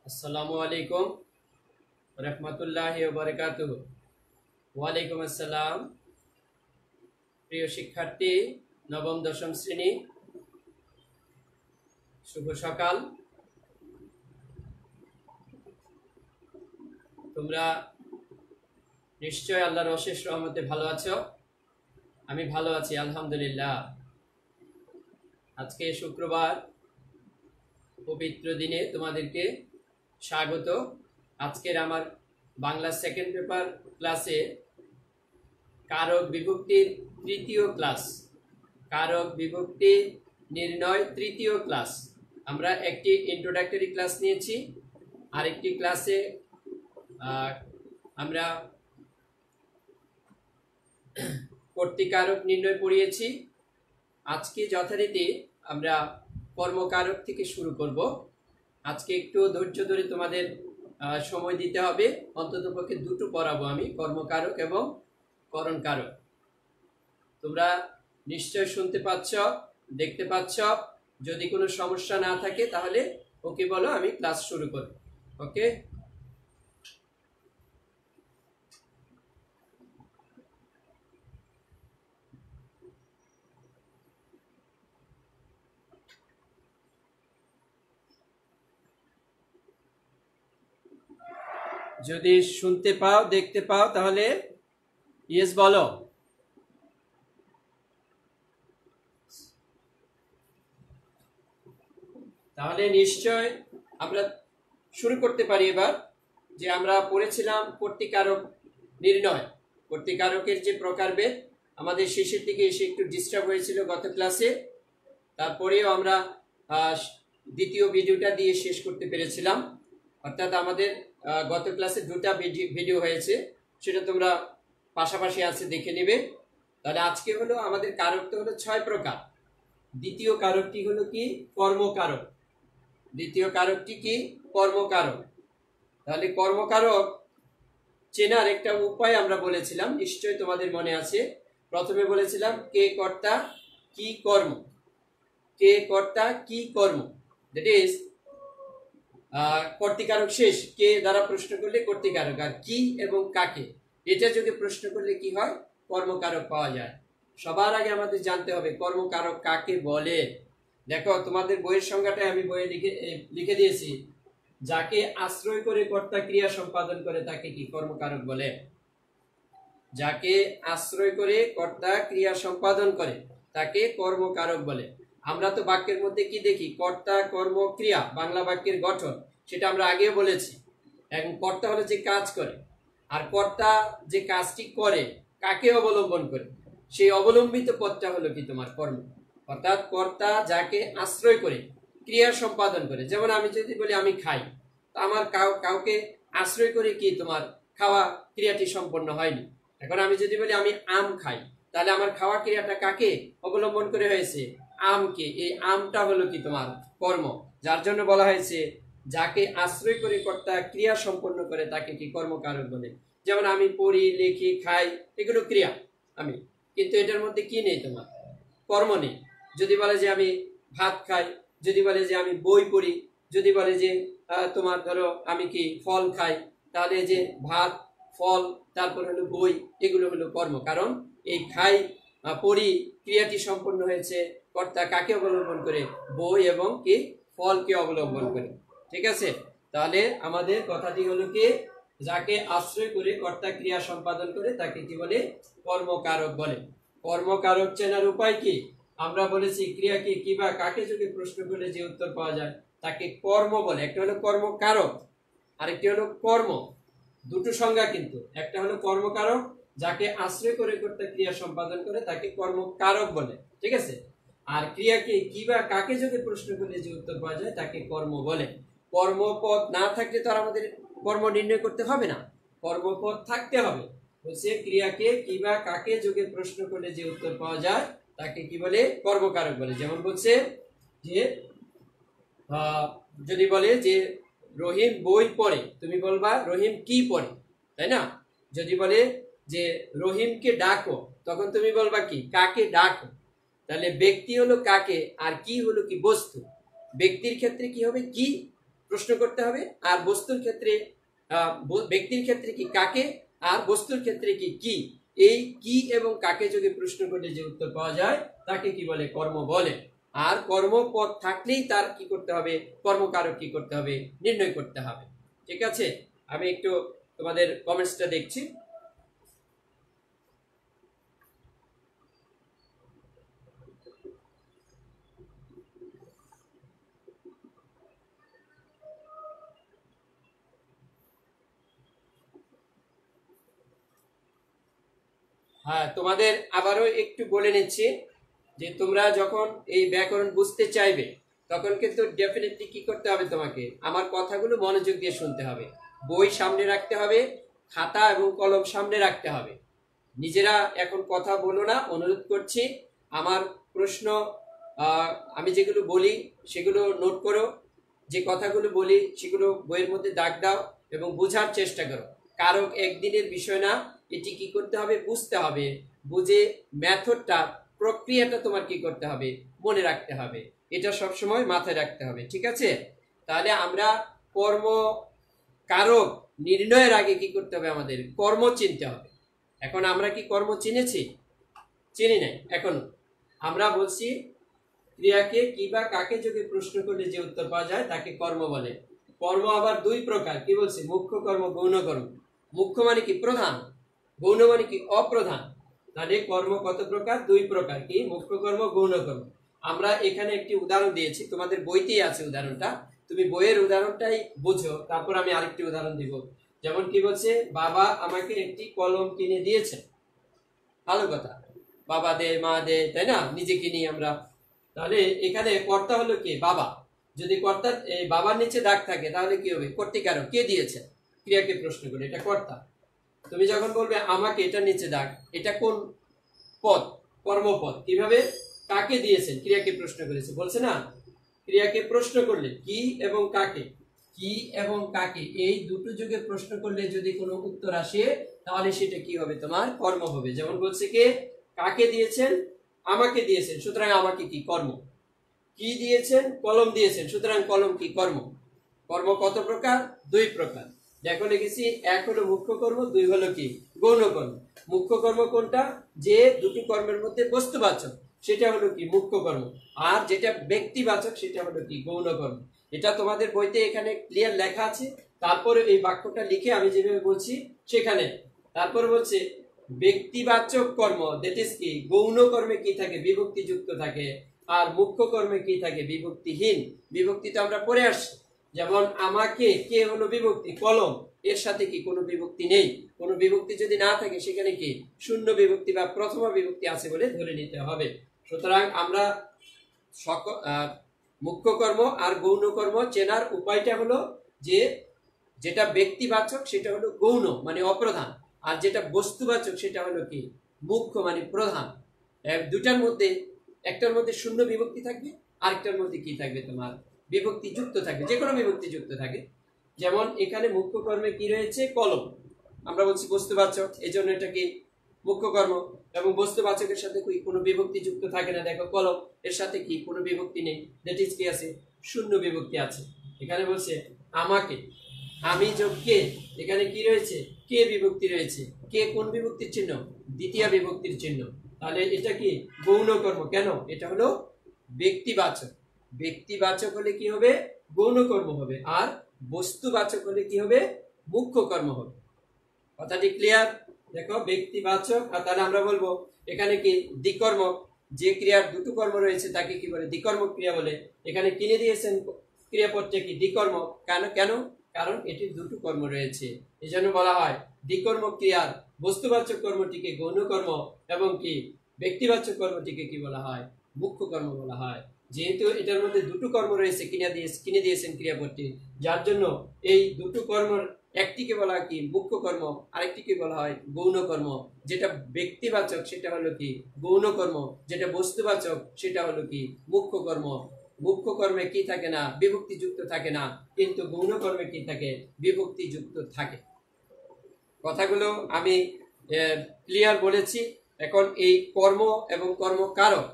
আসসালামু আলাইকুম রহমতুল্লাহি ওয়া বারাকাতুহু। ওয়ালাইকুম আসসালাম। প্রিয় শিক্ষার্থী, নবম দশম শ্রেণী, শুভ সকাল। তোমরা নিশ্চয় আল্লাহর অশেষ রহমতে ভালো আছো। আমি ভালো আছি আলহামদুলিল্লাহ। আজকে শুক্রবার, পবিত্র দিনে তোমাদেরকে স্বাগত। আজকের আমার বাংলা সেকেন্ড পেপার ক্লাসে কারক বিভক্তির তৃতীয় ক্লাস, কারক বিভক্তি নির্ণয় তৃতীয় ক্লাস। আমরা একটি ইন্ট্রোডাক্টরি ক্লাস নিয়েছি, আরেকটি ক্লাসে আমরা কর্তৃকারক নির্ণয় পড়িয়েছি। আজকে যথারীতি আমরা কর্মকারক থেকে শুরু করব। আজকে একটু ধৈর্য ধরে তোমাদের সময় দিতে হবে, অন্ততপক্ষে দুটো পড়াবো আমি, কর্মকারক এবং করণকারক। তোমরা নিশ্চয় শুনতে পাচ্ছ, দেখতে পাচ্ছ। যদি কোনো সমস্যা না থাকে তাহলে ওকে বলো, আমি ক্লাস শুরু করব। ওকে, যদি শুনতে পাও, দেখতে পাও তাহলে ইয়েস বলো। তাহলে নিশ্চয় আমরা শুরু করতে পারি এবার। যে আমরা পড়েছিলাম কর্তৃকারক নির্ণয়, কর্তৃকারকের যে প্রকারভেদ। আমাদের শেষের দিকে এসে একটু ডিস্টার্ব হয়েছিল গত ক্লাসে, তারপরেও আমরা দ্বিতীয় ভিডিওটা দিয়ে শেষ করতে পেরেছিলাম। অর্থাৎ আমাদের গত ক্লাসে দুটা ভিডিও হয়েছে, সেটা তোমরা পাশাপাশি আছে, দেখে নেবে। তাহলে আজকে হলো আমাদের কারক তো হলো 6 প্রকার। দ্বিতীয় কারকটি হলো কি? কর্মকারক। দ্বিতীয় কারকটি কি? কর্মকারক। তাহলে কর্মকারক চেনার একটা উপায় আমরা বলেছিলাম, নিশ্চয় তোমাদের মনে আছে। প্রথমে বলেছিলাম কে কর্তা কি কর্ম, কে কর্তা কি কর্ম, দ্যাট ইজ কর্তৃকারক শেষ। কে দ্বারা প্রশ্ন করলে কর্তৃকারক, আর কি এবং কাকে এটা যদি প্রশ্ন করলে কি হয়? কর্মকারক পাওয়া যায়। সবার আগে আমাদের জানতে হবে কর্মকারক কাকে বলে। দেখো, তোমাদের বইয়ের সংজ্ঞাটাই আমি বইয়ে লিখে দিয়েছি। যাকে আশ্রয় করে কর্তা ক্রিয়া সম্পাদন করে তাকে কি? কর্মকারক বলে। যাকে আশ্রয় করে কর্তা ক্রিয়া সম্পাদন করে তাকে কর্মকারক বলে। আমরা তো বাক্যের মধ্যে কি দেখি? কর্তা, কর্ম, ক্রিয়া, বাংলা বাক্যের গঠন, সেটা আমরা আগেও বলেছি। এখন কর্তা হলো যে কাজ করে, আর কর্তা যে কাজটি করে কাকে অবলম্বন করে, সেই অবলম্বিত পদটা হলো কি? তোমার কর্ম। অর্থাৎ কর্তা যাকে আশ্রয় করে ক্রিয়া সম্পাদন করে। যেমন আমি যদি বলি আমি খাই, তো আমার কাউকে আশ্রয় করে কি তোমার খাওয়া ক্রিয়াটি সম্পন্ন হয়নি। এখন আমি যদি বলি আমি আম খাই, তাহলে আমার খাওয়া ক্রিয়াটা কাকে অবলম্বন করে হয়েছে? আমকে। এই আমটা হলো কি? তোমার কর্ম। যার জন্য বলা হয়েছে যাকে আশ্রয় করে কর্তা ক্রিয়া সম্পন্ন করে তাকে কি? কর্মকারক বলে। যেমন আমি পড়ি, লিখি, খাই, এগুলো ক্রিয়া আমি, কিন্তু এটার মধ্যে কি নেই? তোমার কর্ম নেই। যদি বলে যে আমি ভাত খাই, যদি বলে যে আমি বই পড়ি, যদি বলে যে তোমার ধরো আমি কি ফল খাই, তাহলে যে ভাত, ফল, তারপর হলো বই, এগুলো হলো কর্ম। কারণ এই খাই, পড়ি ক্রিয়াটি সম্পন্ন হয়েছে কর্তা কাকে অবলম্বন করে? বই এবং কি ফলকে অবলম্বন করে। ঠিক আছে? তাহলে আমাদের কথাটি হলো কি? যাকে আশ্রয় করে কর্তা ক্রিয়া সম্পাদন করে তাকে কি বলে? কর্মকারক বলে। কর্মকারক চেনার উপায় কি? আমরা বলেছি ক্রিয়াকে কি বা কাকে যদি প্রশ্ন করলে যে উত্তর পাওয়া যায় তাকে কর্ম বলে। একটা হলো কর্মকারক, আরেকটি হলো কর্ম। দুটো সংজ্ঞা কিন্তু। একটা হলো কর্মকারক, যাকে আশ্রয় করে কর্তা ক্রিয়া সম্পাদন করে তাকে কর্মকারক বলে। ঠিক আছে? আর ক্রিয়াকে কি বা কাকে যদি প্রশ্ন করলে যে উত্তর পাওয়া যায় তাকে কর্ম বলে। কর্মপদ না থাকলে তো আর আমাদের কর্ম নির্ণয় করতে হবে না, কর্মপদ থাকতে হবে। বলছে ক্রিয়াকে কি বা কাকে যোগে প্রশ্ন করলে যে উত্তর পাওয়া যায় তাকে কি বলে? কর্মকারক বলে। যেমন বলছে যে যদি বলে যে রহিম বই পড়ে, তুমি বলবা রহিম কি পড়ে, তাই না? যদি বলে যে রহিমকে ডাকো, তখন তুমি বলবা কি? কাকে ডাকো। তাহলে ব্যক্তি হলো কাকে, আর কি হলো কি? বস্তু। ব্যক্তির ক্ষেত্রে কি হবে? কি, প্রশ্ন করতে হবে, আর বস্তুর ক্ষেত্রে ব্যক্তির ক্ষেত্রে কি কাকে, আর বস্তুর ক্ষেত্রে কি কি। এই কি এবং কাকে যদি প্রশ্ন করলে যে উত্তর পাওয়া যায় তাকে কি বলে, কর্ম বলে। আর কর্মপদ থাকলেই তার কি করতে হবে, কর্মকারক কি করতে হবে, নির্ণয় করতে হবে। ঠিক আছে, আমি একটু তোমাদের কমেন্টসটা দেখছি। হ্যাঁ, তোমাদের আবারও একটু বলে নিচ্ছি যে তোমরা যখন এই ব্যাকরণ বুঝতে চাইবে তখন কিন্তু ডেফিনেটলি কি করতে হবে, তোমাকে আমার কথাগুলো মনোযোগ দিয়ে শুনতে হবে, বই সামনে রাখতে হবে, খাতা এবং কলম সামনে রাখতে হবে। নিজেরা এখন কথা বলো না, অনুরোধ করছি। আমার প্রশ্ন আমি যেগুলো বলি সেগুলো নোট করো, যে কথাগুলো বলি সেগুলো বইয়ের মধ্যে দাগ দাও এবং বোঝার চেষ্টা করো। কারণ একদিনের বিষয় না, এটি কি করতে হবে, বুঝতে হবে, বুঝে মেথডটা, প্রক্রিয়াটা তোমার কি করতে হবে, মনে রাখতে হবে। এটা সবসময় মাথায় রাখতে হবে। ঠিক আছে, তাহলে আমরা কর্ম কারক নির্ণয়ের আগে কি করতে হবে, আমাদের কর্ম চিনতে হবে। এখন আমরা কি কর্ম চিনেছি? চিনি নাই এখনো। আমরা বলছি ক্রিয়াকে কি বা কাকে যদি প্রশ্ন করলে যে উত্তর পাওয়া যায় তাকে কর্ম বলে। কর্ম আবার দুই প্রকার, কি বলছে, মুখ্য কর্ম, গৌণ কর্ম। মুখ্য মানে কি, প্রধান। গৌণ মানে কি, অপ্রধান। তাহলে কর্ম কত প্রকার? দুই প্রকার, কি, মুখ্য কর্ম, গৌণ কর্ম। আমরা এখানে একটি উদাহরণ দিয়েছি, তোমাদের বইতেই আছে উদাহরণটা, তুমি বইয়ের উদাহরণটাই বুঝো, তারপর আমি আরেকটি উদাহরণ দিব। যেমন কি বলছে, বাবা আমাকে একটি কলম কিনে দিয়েছে। ভালো কথা, বাবা দে, মা দে, তাই না, নিজে কিনি আমরা। তাহলে এখানে কর্তা হলো কে, বাবা। যদি কর্তা বাবার নিচে দাগ থাকে তাহলে কি হবে, কর্তৃকারক, কে দিয়েছে, ক্রিয়াকে প্রশ্ন করে, এটা কর্তা। তুমি যখন বলবে আমাকে, এটা নিচে দাগ, এটা কোন পদ, কর্মপদ। কিভাবে, কাকে দিয়েছেন, ক্রিয়াকে প্রশ্ন করেছে, বলছে না, ক্রিয়াকে প্রশ্ন করলে কি এবং কাকে, কি এবং কাকে এই দুটো যুগে প্রশ্ন করলে যদি কোনো উত্তর আসে তাহলে সেটা কি হবে, তোমার কর্ম হবে। যেমন বলছে কে, কাকে দিয়েছেন, আমাকে দিয়েছেন, সুতরাং আমাকে কি, কর্ম। কি দিয়েছেন, কলম দিয়েছেন, সুতরাং কলম কি, কর্ম। কর্ম কত প্রকার? দুই প্রকার। দেখো লিখেছি, এক হলো মুখ্য কর্ম, দুই হলো কি, গৌণ কর্ম। মুখ্য কর্ম কোনটা, যে দুটি কর্মের মধ্যে বস্তুবাচক, সেটা হলো কি, মুখ্য কর্ম। আর যেটা ব্যক্তিবাচক সেটা হলো কি, গৌণ কর্ম। এটা তোমাদের বইতে এখানে ক্লিয়ার লেখা আছে। তারপরে এই বাক্যটা লিখে আমি যেভাবে বলছি সেখানে, তারপর বলছে ব্যক্তিবাচক কর্ম, দ্যাট ইজ কি, গৌণ কর্মে কি থাকে, বিভক্তি যুক্ত থাকে। আর মুখ্য কর্মে কি থাকে, বিভক্তিহীন। বিভক্তি তো আমরা পড়ে আসছি। যেমন আমাকে, কে হলো বিভক্তি, কলম, এর সাথে কি কোনো বিভক্তি নেই। কোনো বিভক্তি যদি না থাকে সেখানে কি শূন্য বিভক্তি বা প্রথমা বিভক্তি আছে বলে ধরে নিতে হবে। সুতরাং আমরা মুখ্য কর্ম আর গৌণ কর্ম চেনার উপায়টা হলো যে যেটা ব্যক্তিবাচক সেটা হলো গৌণ মানে অপ্রধান, আর যেটা বস্তুবাচক সেটা হলো কি, মুখ্য মানে প্রধান। দুটার মধ্যে একটার মধ্যে শূন্য বিভক্তি থাকবে, আরেকটার মধ্যে কি থাকবে, তোমার বিভক্তি যুক্ত থাকবে, যে কোনো বিভক্তি যুক্ত থাকে। যেমন এখানে মুখ্য কর্মে কি রয়েছে, কলম, আমরা বলছি বস্তুবাচক, এই জন্য এটা কি, মুখ্য কর্ম। এবং বস্তুবাচকের সাথে কোনো বিভক্তি যুক্ত থাকে না, দেখো কলম, এর সাথে কি কোনো বিভক্তি নেই, দ্যাট ইজ কি আছে, শূন্য বিভক্তি আছে। এখানে বলছে আমাকে, আমি যোগ কে, এখানে কি রয়েছে, কে বিভক্তি রয়েছে। কে কোন বিভক্তির চিহ্ন, দ্বিতীয় বিভক্তির চিহ্ন। তাহলে এটা কি, গৌণ কর্ম। কেন, এটা হলো ব্যক্তিবাচক। ব্যক্তিবাচক হলে কি হবে, গৌণ কর্ম হবে। আর বস্তুবাচক হলে কি হবে, মুখ্য কর্ম হবে। কথাটি ক্লিয়ার? দেখো ব্যক্তিবাচক, আর তাহলে আমরা বলবো এখানে কি, দ্বিকর্মক, যে ক্রিয়ার দুটো কর্ম রয়েছে তাকে কি বলে, দ্বিকর্মক ক্রিয়া বলে। এখানে কিনে দিয়েছেন ক্রিয়াপদটা কি, দ্বিকর্মক। কেন, কেন, কারণ এটির দুটো কর্ম রয়েছে, এই জন্য বলা হয় দ্বিকর্মক ক্রিয়ার বস্তুবাচক কর্মটিকে গৌণ কর্ম এবং কি ব্যক্তিবাচক কর্মটিকে কি বলা হয়, মুখ্য কর্ম বলা হয়। যেহেতু এটার মধ্যে দুটো কর্ম রয়েছে, কিনে দিয়েছেন ক্রিয়াপদটি, যার জন্য এই দুটো কর্মের একটিকে বলা হয় কি, মুখ্য কর্ম, আরেকটিকে বলা হয় গৌণ কর্ম। যেটা ব্যক্তিবাচক সেটা হলো কি, গৌণ কর্ম, যেটা বস্তুবাচক সেটা হলো কি, মুখ্য কর্ম। মুখ্য কর্মে কি থাকে না, বিভক্তি যুক্ত থাকে না, কিন্তু গৌণ কর্মে কি থাকে, বিভক্তি যুক্ত থাকে। কথাগুলো আমি ক্লিয়ার বলেছি। এখন এই কর্ম এবং কর্মকারক,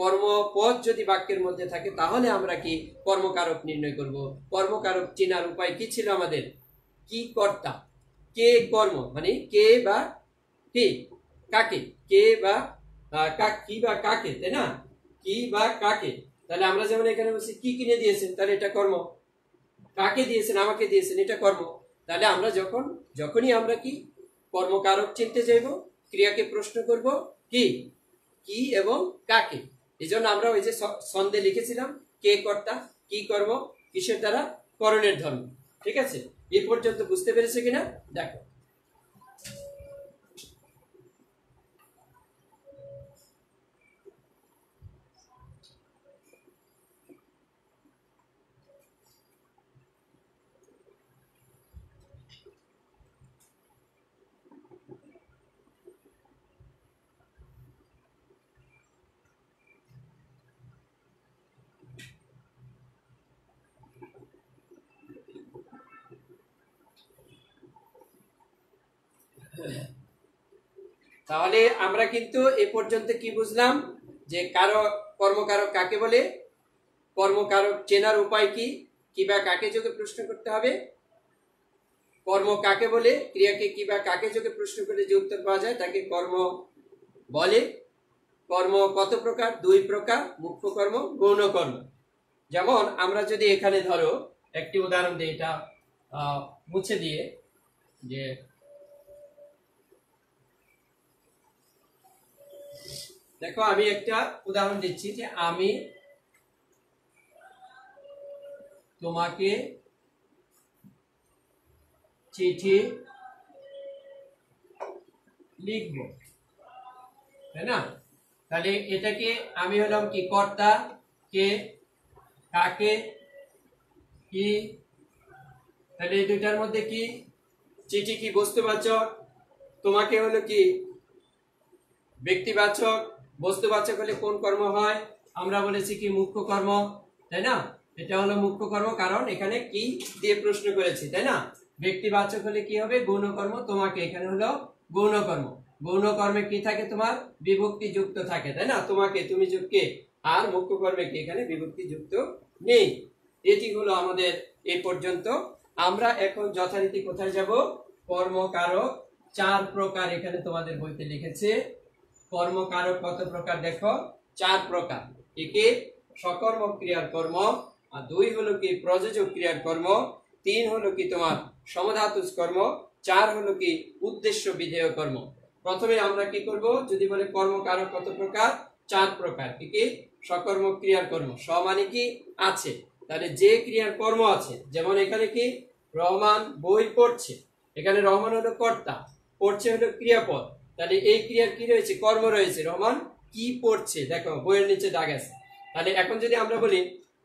কর্মপদ যদি বাক্যের মধ্যে থাকে তাহলে আমরা কি কর্মকারক নির্ণয় করব। কর্মকারক চেনার উপায় কি ছিল আমাদের? কি কর্তা, কে কর্ম, মানে কে বা কে, কাকে, কে বা কি বা কাকে, তাই না? কি বা কাকে। তাহলে আমরা যেমন এখানে বলছি কি কিনে দিয়েছেন, তাহলে এটা কর্ম। কাকে দিয়েছেন, আমাকে দিয়েছেন, এটা কর্ম। তাহলে আমরা যখনই আমরা কি কর্মকারক চিনতে যাইব, ক্রিয়াকে প্রশ্ন করব কি, কি এবং কাকে। এই জন্য আমরা ওই যে ছন্দে লিখেছিলাম কে কর্তা, কি কর্ম, কিসের দ্বারা, করণের ধর্ম। ঠিক আছে, এই পর্যন্ত বুঝতে পেরেছে কিনা দেখো। তাহলে আমরা কিন্তু এ পর্যন্ত কি বুঝলাম, যে কর্মকারক কাকে বলে, কর্মকারক চেনার উপায় কি, কিবা কাকে যোগে প্রশ্ন করতে হবে, কর্ম কাকে বলে, ক্রিয়াকে কিবা কাকে যোগে প্রশ্ন করে যে উত্তর পাওয়া যায় তাকে কর্ম বলে। কর্ম কত প্রকার? দুই প্রকার, মুখ্য কর্ম, গৌণ কর্ম। যেমন আমরা যদি এখানে ধরো একটি উদাহরণ দিই, এটা মুছে দিয়ে, যে দেখো আমি একটা উদাহরণ দিচ্ছি, যে আমি তোমাকে চিঠি লিখব, তাই না? তাহলে এটাকে আমি হলাম কি কর্তা, কে, কাকে, কি। তাহলে এই দুইটার মধ্যে কি, চিঠি কি বস্তুবাচক, তোমাকে হলো কি ব্যক্তিবাচক। বস্তুবাচক হলে কোন কর্ম হয়? আমরা বলেছি কি মুখ্য কর্ম, তাই না? এটা হলো মুখ্য কর্ম, কারণ এখানে কি দিয়ে প্রশ্ন করেছি, তাই না? ব্যক্তিবাচক হলে কি হবে? গৌণ কর্ম, তোমাকে, এখানে হলো গৌণ কর্ম। গৌণ কর্মে কি থাকে? তোমার বিভক্তি যুক্ত থাকে, তাই না? তোমাকে, তুমি যোগকে। আর মুখ্য কর্মে কি এখানে বিভক্তি যুক্ত নেই। এটি হলো আমাদের এই পর্যন্ত। আমরা এখন যথারীতি কোথায় যাব? কর্মকারক চার প্রকার এখানে তোমাদের বইতে লিখেছে। কর্মকারক কত প্রকার? দেখো, চার প্রকার। একে সকর্ম ক্রিয়ার কর্ম, আর দুই হলো কি প্রযোজক ক্রিয়ার কর্ম, তিন হলো কি তোমার সমধাতুজ কর্ম, চার হলো কি উদ্দেশ্য বিধেয় কর্ম। প্রথমে আমরা কি করব? যদি বলে কর্মকারক কত প্রকার? চার প্রকার। কি? সকর্ম ক্রিয়ার কর্ম। স মানে কি? আছে। তাহলে যে ক্রিয়ার কর্ম আছে, যেমন এখানে কি রহমান বই পড়ছে, এখানে রহমান হলো কর্তা, পড়ছে হলো ক্রিয়াপদ। তাহলে এই ক্রিয়ার কি রয়েছে? কর্ম রয়েছে। রহমান কি পড়ছে, দেখো বইয়ের নিচে দাগ আছে। তাহলে এখন যদি আমরা বলি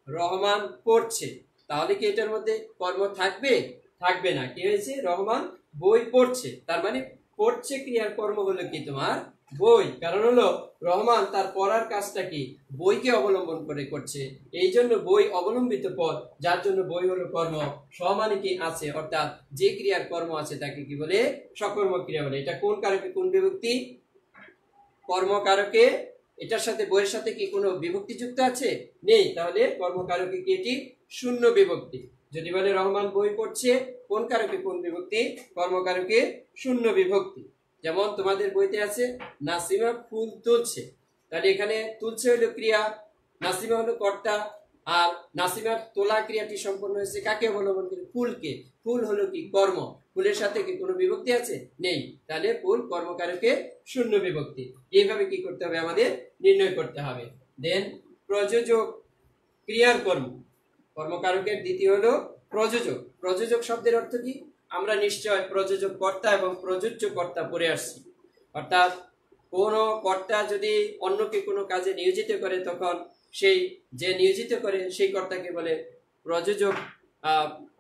রহমান পড়ছে, তাহলে কি এটার মধ্যে কর্ম থাকবে? থাকবে না। কি হয়েছে? রহমান বই পড়ছে, তার মানে পড়ছে ক্রিয়ার কর্ম হলো কি তোমার বই। কারণ হলো রহমান তার পড়ার কাজটা কি বইকে অবলম্বন করে করছে, এই জন্য বই অবলম্বিত পদ, যার জন্য বই হলো কর্ম। স মানে কি? আছে, অর্থাৎ যে ক্রিয়ার কর্ম আছে তাকে কি বলে? সকর্ম ক্রিয়া বলে। এটা কোন কারকে কোন বিভক্তি? কর্মকারকে। এটার সাথে বইয়ের সাথে কি কোনো বিভক্তি যুক্ত আছে? নেই। তাহলে কর্মকারকে কি এটি শূন্য বিভক্তি। যদি বলে রহমান বই পড়ছে, কোন কারকে কোন বিভক্তি? কর্মকারকে শূন্য বিভক্তি। যেমন তোমাদের বইতে আছে নাসিমা ফুল তুলছে, তাহলে এখানে তুলছে হলো ক্রিয়া, নাসিমা হলো কর্তা, আর নাসিমার তোলা ক্রিয়াটি সম্পন্ন হয়েছে কাকে অবলম্বন করে? ফুলকে। ফুল হলো কি কর্ম, ফুলের সাথে কি কোনো বিভক্তি আছে? নেই। তাহলে ফুল কর্মকারকে শূন্য বিভক্তি। এইভাবে কি করতে হবে? আমাদের নির্ণয় করতে হবে। দেন প্রযোজক ক্রিয়ার কর্ম। কর্মকারকের দ্বিতীয় হলো প্রযোজক। প্রযোজক শব্দের অর্থ কি? আমরা নিশ্চয় প্রযোজক কর্তা এবং প্রযোজ্য কর্তা পড়ে আসছি। অর্থাৎ কোন কর্তা যদি অন্যকে কোনো কাজে নিয়োজিত করে, তখন সেই যে নিয়োজিত করে সেই কর্তাকে বলে প্রযোজক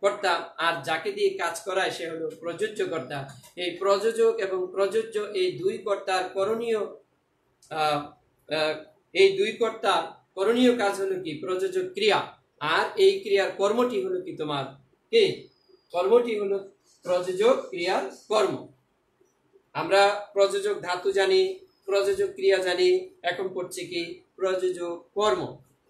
কর্তা, আর যাকে দিয়ে কাজ করায় সে হলো প্রযোজ্য কর্তা। এই প্রযোজক এবং প্রযোজ্য এই দুই কর্তার করণীয় কাজ হলো কি? প্রযোজক ক্রিয়া। আর এই ক্রিয়ার কর্মটি হলো কি তোমার কি? কর্মটি হলো প্রযোজক ক্রিয়ার কর্ম। আমরা প্রযোজক ধাতু জানি, প্রযোজক ক্রিয়া জানি। এখন পড়ছি কি প্রযোজক কর্ম।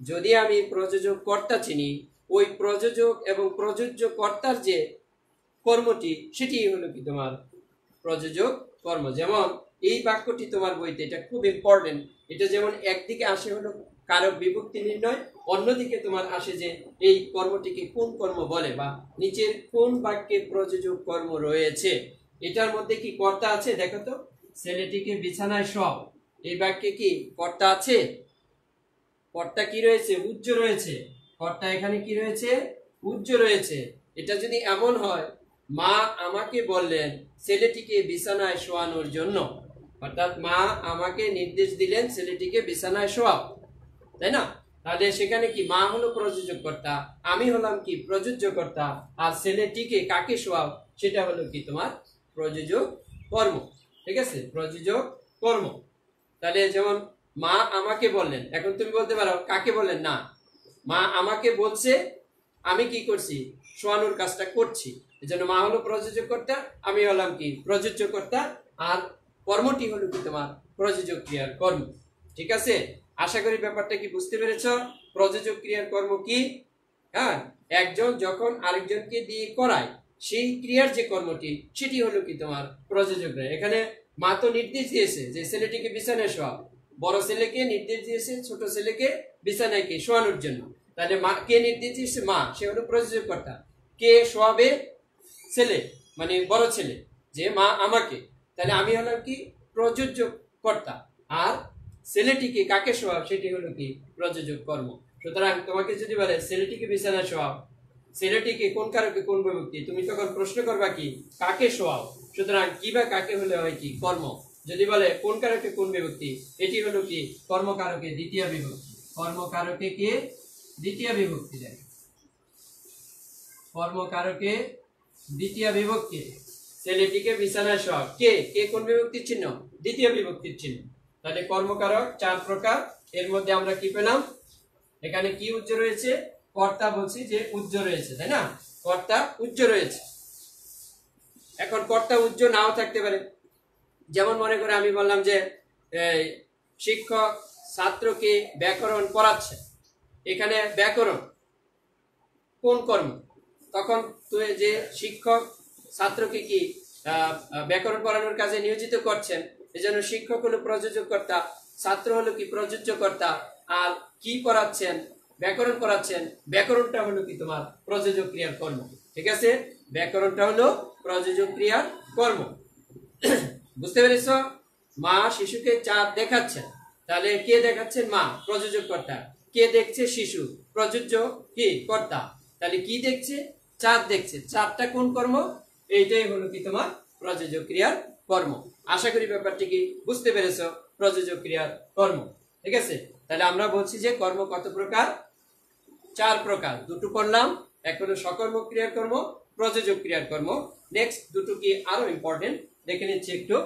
যদি আমি প্রযোজক কর্তা চিনি, ওই প্রযোজক এবং প্রযোজ্য কর্তার যে কর্মটি সেটি হলো কি তোমার প্রযোজক কর্ম। যেমন এই বাক্যটি তোমার বইতে, এটা খুব ইম্পর্টেন্ট। এটা যেমন একদিকে আসে হলো কারক বিভক্তি নির্ণয়, অন্যদিকে তোমার আসে যে এই কর্মটিকে কোন কর্ম বলে বা নিচের কোন বাক্যে প্রযোজক কর্ম রয়েছে। এটার মধ্যে কি কর্তা আছে? দেখো তো, ছেলেটিকে বিছানায় শোয়াও, এই বাক্যে কি কর্তা আছে? কর্তা কি রয়েছে? উজ্জ রয়েছে। কর্তা এখানে কি রয়েছে? উজ্জ রয়েছে। এটা যদি এমন হয়, মা আমাকে বললেন ছেলেটিকে বিছানায় শোয়ানোর জন্য, অর্থাৎ মা আমাকে নির্দেশ দিলেন ছেলেটিকে বিছানায় শোয়াও, তাই না? তাহলে সেখানে কি মা হলো প্রযোজক কর্তা, আমি হলাম কি প্রযোজ্য কর্তা, আর ছেলেটিকে কাকে শোয়াও সেটা হলো কি তোমার প্রযোজক কর্ম। ঠিক আছে, প্রযোজক কর্ম। তাহলে যেমন মা আমাকে বললেন, এখন তুমি বলতে পারো কাকে বললেন? না, মা আমাকে বলছে, আমি কি করছি? শোয়ানোর কাজটা করছি। এজন্য মা হলো প্রযোজক কর্তা, আমি হলাম কি প্রযোজ্য কর্তা, আর কর্মটি হলো কি তোমার প্রযোজক ক্রিয়ার কর্ম। ঠিক আছে, আশা করি ব্যাপারটা কি বুঝতে পেরেছ? প্রযোজক ক্রিয়ার কর্ম কি? হ্যাঁ, একজন যখন আরেকজনকে দিয়ে করায় সেই ক্রিয়ার যে কর্মটি সেটি হলো কি তোমার প্রযোজক ক্রিয়া। এখানে মা তো নির্দেশ দিয়েছে যে ছেলেটিকে বিছানায় শোয়াও, বড় ছেলেকে নির্দেশ দিয়েছে ছোট ছেলেকে বিছানায় কে শোয়ানোর জন্য। তাহলে মা কে নির্দেশ দিয়েছে? মা, সে হলো প্রযোজক কর্তা। কে শোয়াবে? ছেলে, মানে বড় ছেলে, যে মা আমাকে। তাহলে আমি হলাম কি প্রযোজ্য কর্তা, আর ছেলেটিকে কাকে শোয়াও সেটি হলো কি প্রযোজক কর্ম। সুতরাং তোমাকে যদি বলে ছেলেটিকে বিছানায় শোয়াও, ছেলেটিকে কোন কারকে কোন বিভক্তি, তুমি তখন প্রশ্ন করবা কি কাকে শোয়াও। সুতরাং কি বা কাকে হলে হয় কি কর্ম। যদি বলে কোন কারকে কোন বিভক্তি, এটি হলো কি কর্মকারকে দ্বিতীয় বিভক্তি। কর্মকারকে কে দ্বিতীয় বিভক্তি দেয়, কর্মকারকে দ্বিতীয় বিভক্তি। ছেলেটিকে বিছানায় শোয়াও, কে কে কোন বিভক্তির চিহ্ন? দ্বিতীয় বিভক্তির চিহ্ন। তাহলে কর্মকারক চার প্রকার। এর মধ্যে আমরা কি পেলাম? এখানে কি উজ্জ রয়েছে? কর্তা বলছি যে উজ্জ রয়েছে, তাই না? কর্তা উজ্জ রয়েছে। এখন কর্তা উজ্জ নাও থাকতে পারে। যেমন মনে করে আমি বললাম যে শিক্ষক ছাত্রকে ব্যাকরণ পড়াচ্ছে, এখানে ব্যাকরণ কোন কর্ম? তখন তুই যে শিক্ষক ছাত্রকে কি ব্যাকরণ পড়ানোর কাজে নিয়োজিত করছেন, এজন্য শিক্ষক হলো প্রযোজক কর্তা, ছাত্র হলো কি প্রযোজ্য কর্তা, আর কি পড়াচ্ছেন? ব্যাকরণ পড়াচ্ছেন। ব্যাকরণটা হলো কি তোমার প্রযোজক ক্রিয়ার কর্ম। ঠিক আছে, ব্যাকরণটা হলো প্রযোজক ক্রিয়ার কর্ম। বুঝতে পেরেছ? মা শিশুকে চাঁদ দেখাচ্ছেন, তাহলে কে দেখাচ্ছেন? মা, প্রযোজক কর্তা। কে দেখছে? শিশু, প্রযোজ্য কি কর্তা। তাহলে কি দেখছে? চাঁদ দেখছে। চাঁদটা কোন কর্ম? এইটাই হলো কি তোমার প্রযোজক ক্রিয়ার কর্ম। আশা করি ব্যাপারটি কি বুঝতে পেরেছ? প্রযোজক ক্রিয়ার কর্ম। ঠিক আছে, তাহলে আমরা বলছি যে কর্ম কত প্রকার? চার প্রকার। দুটো করলাম, এক হলো সকর্ম ক্রিয়ার কর্ম, প্রযোজক ক্রিয়ার কর্ম। নেক্সট দুটো কি আরো ইম্পর্টেন্ট, দেখে নিচ্ছি একটু।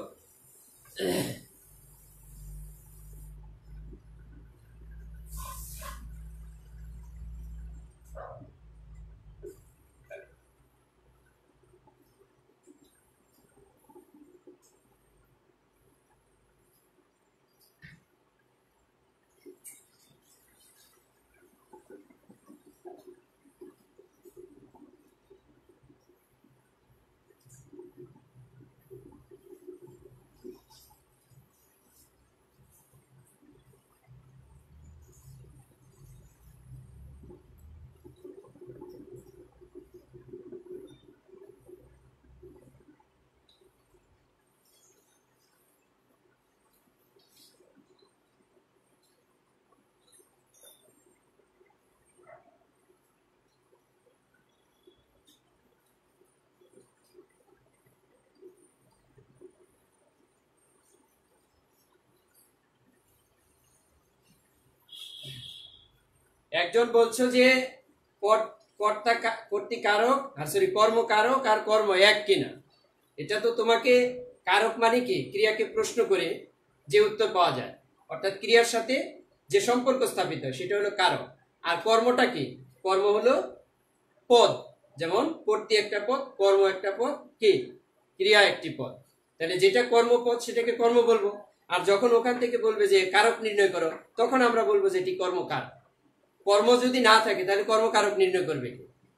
একজন বলছো যে কর্তৃকারক কর্মকারক আর কর্ম এক কিনা। এটা তো তোমাকে কারক মানে কি ক্রিয়াকে প্রশ্ন করে যে উত্তর পাওয়া যায়, অর্থাৎ ক্রিয়ার সাথে যে সম্পর্ক স্থাপিত সেটা হলো কারক। আর কর্মটা কি? কর্ম হলো পদ, যেমন কর্তৃ একটা পদ, কর্ম একটা পদ, কি ক্রিয়া একটি পদ। তাহলে যেটা কর্মপদ সেটাকে কর্ম বলবো। আর যখন ওখান থেকে বলবে যে কারক নির্ণয় করো, তখন আমরা বলবো যে এটি কর্মকার। কর্ম যদি না থাকে তাহলে কর্মকারক নির্ণয় করবে।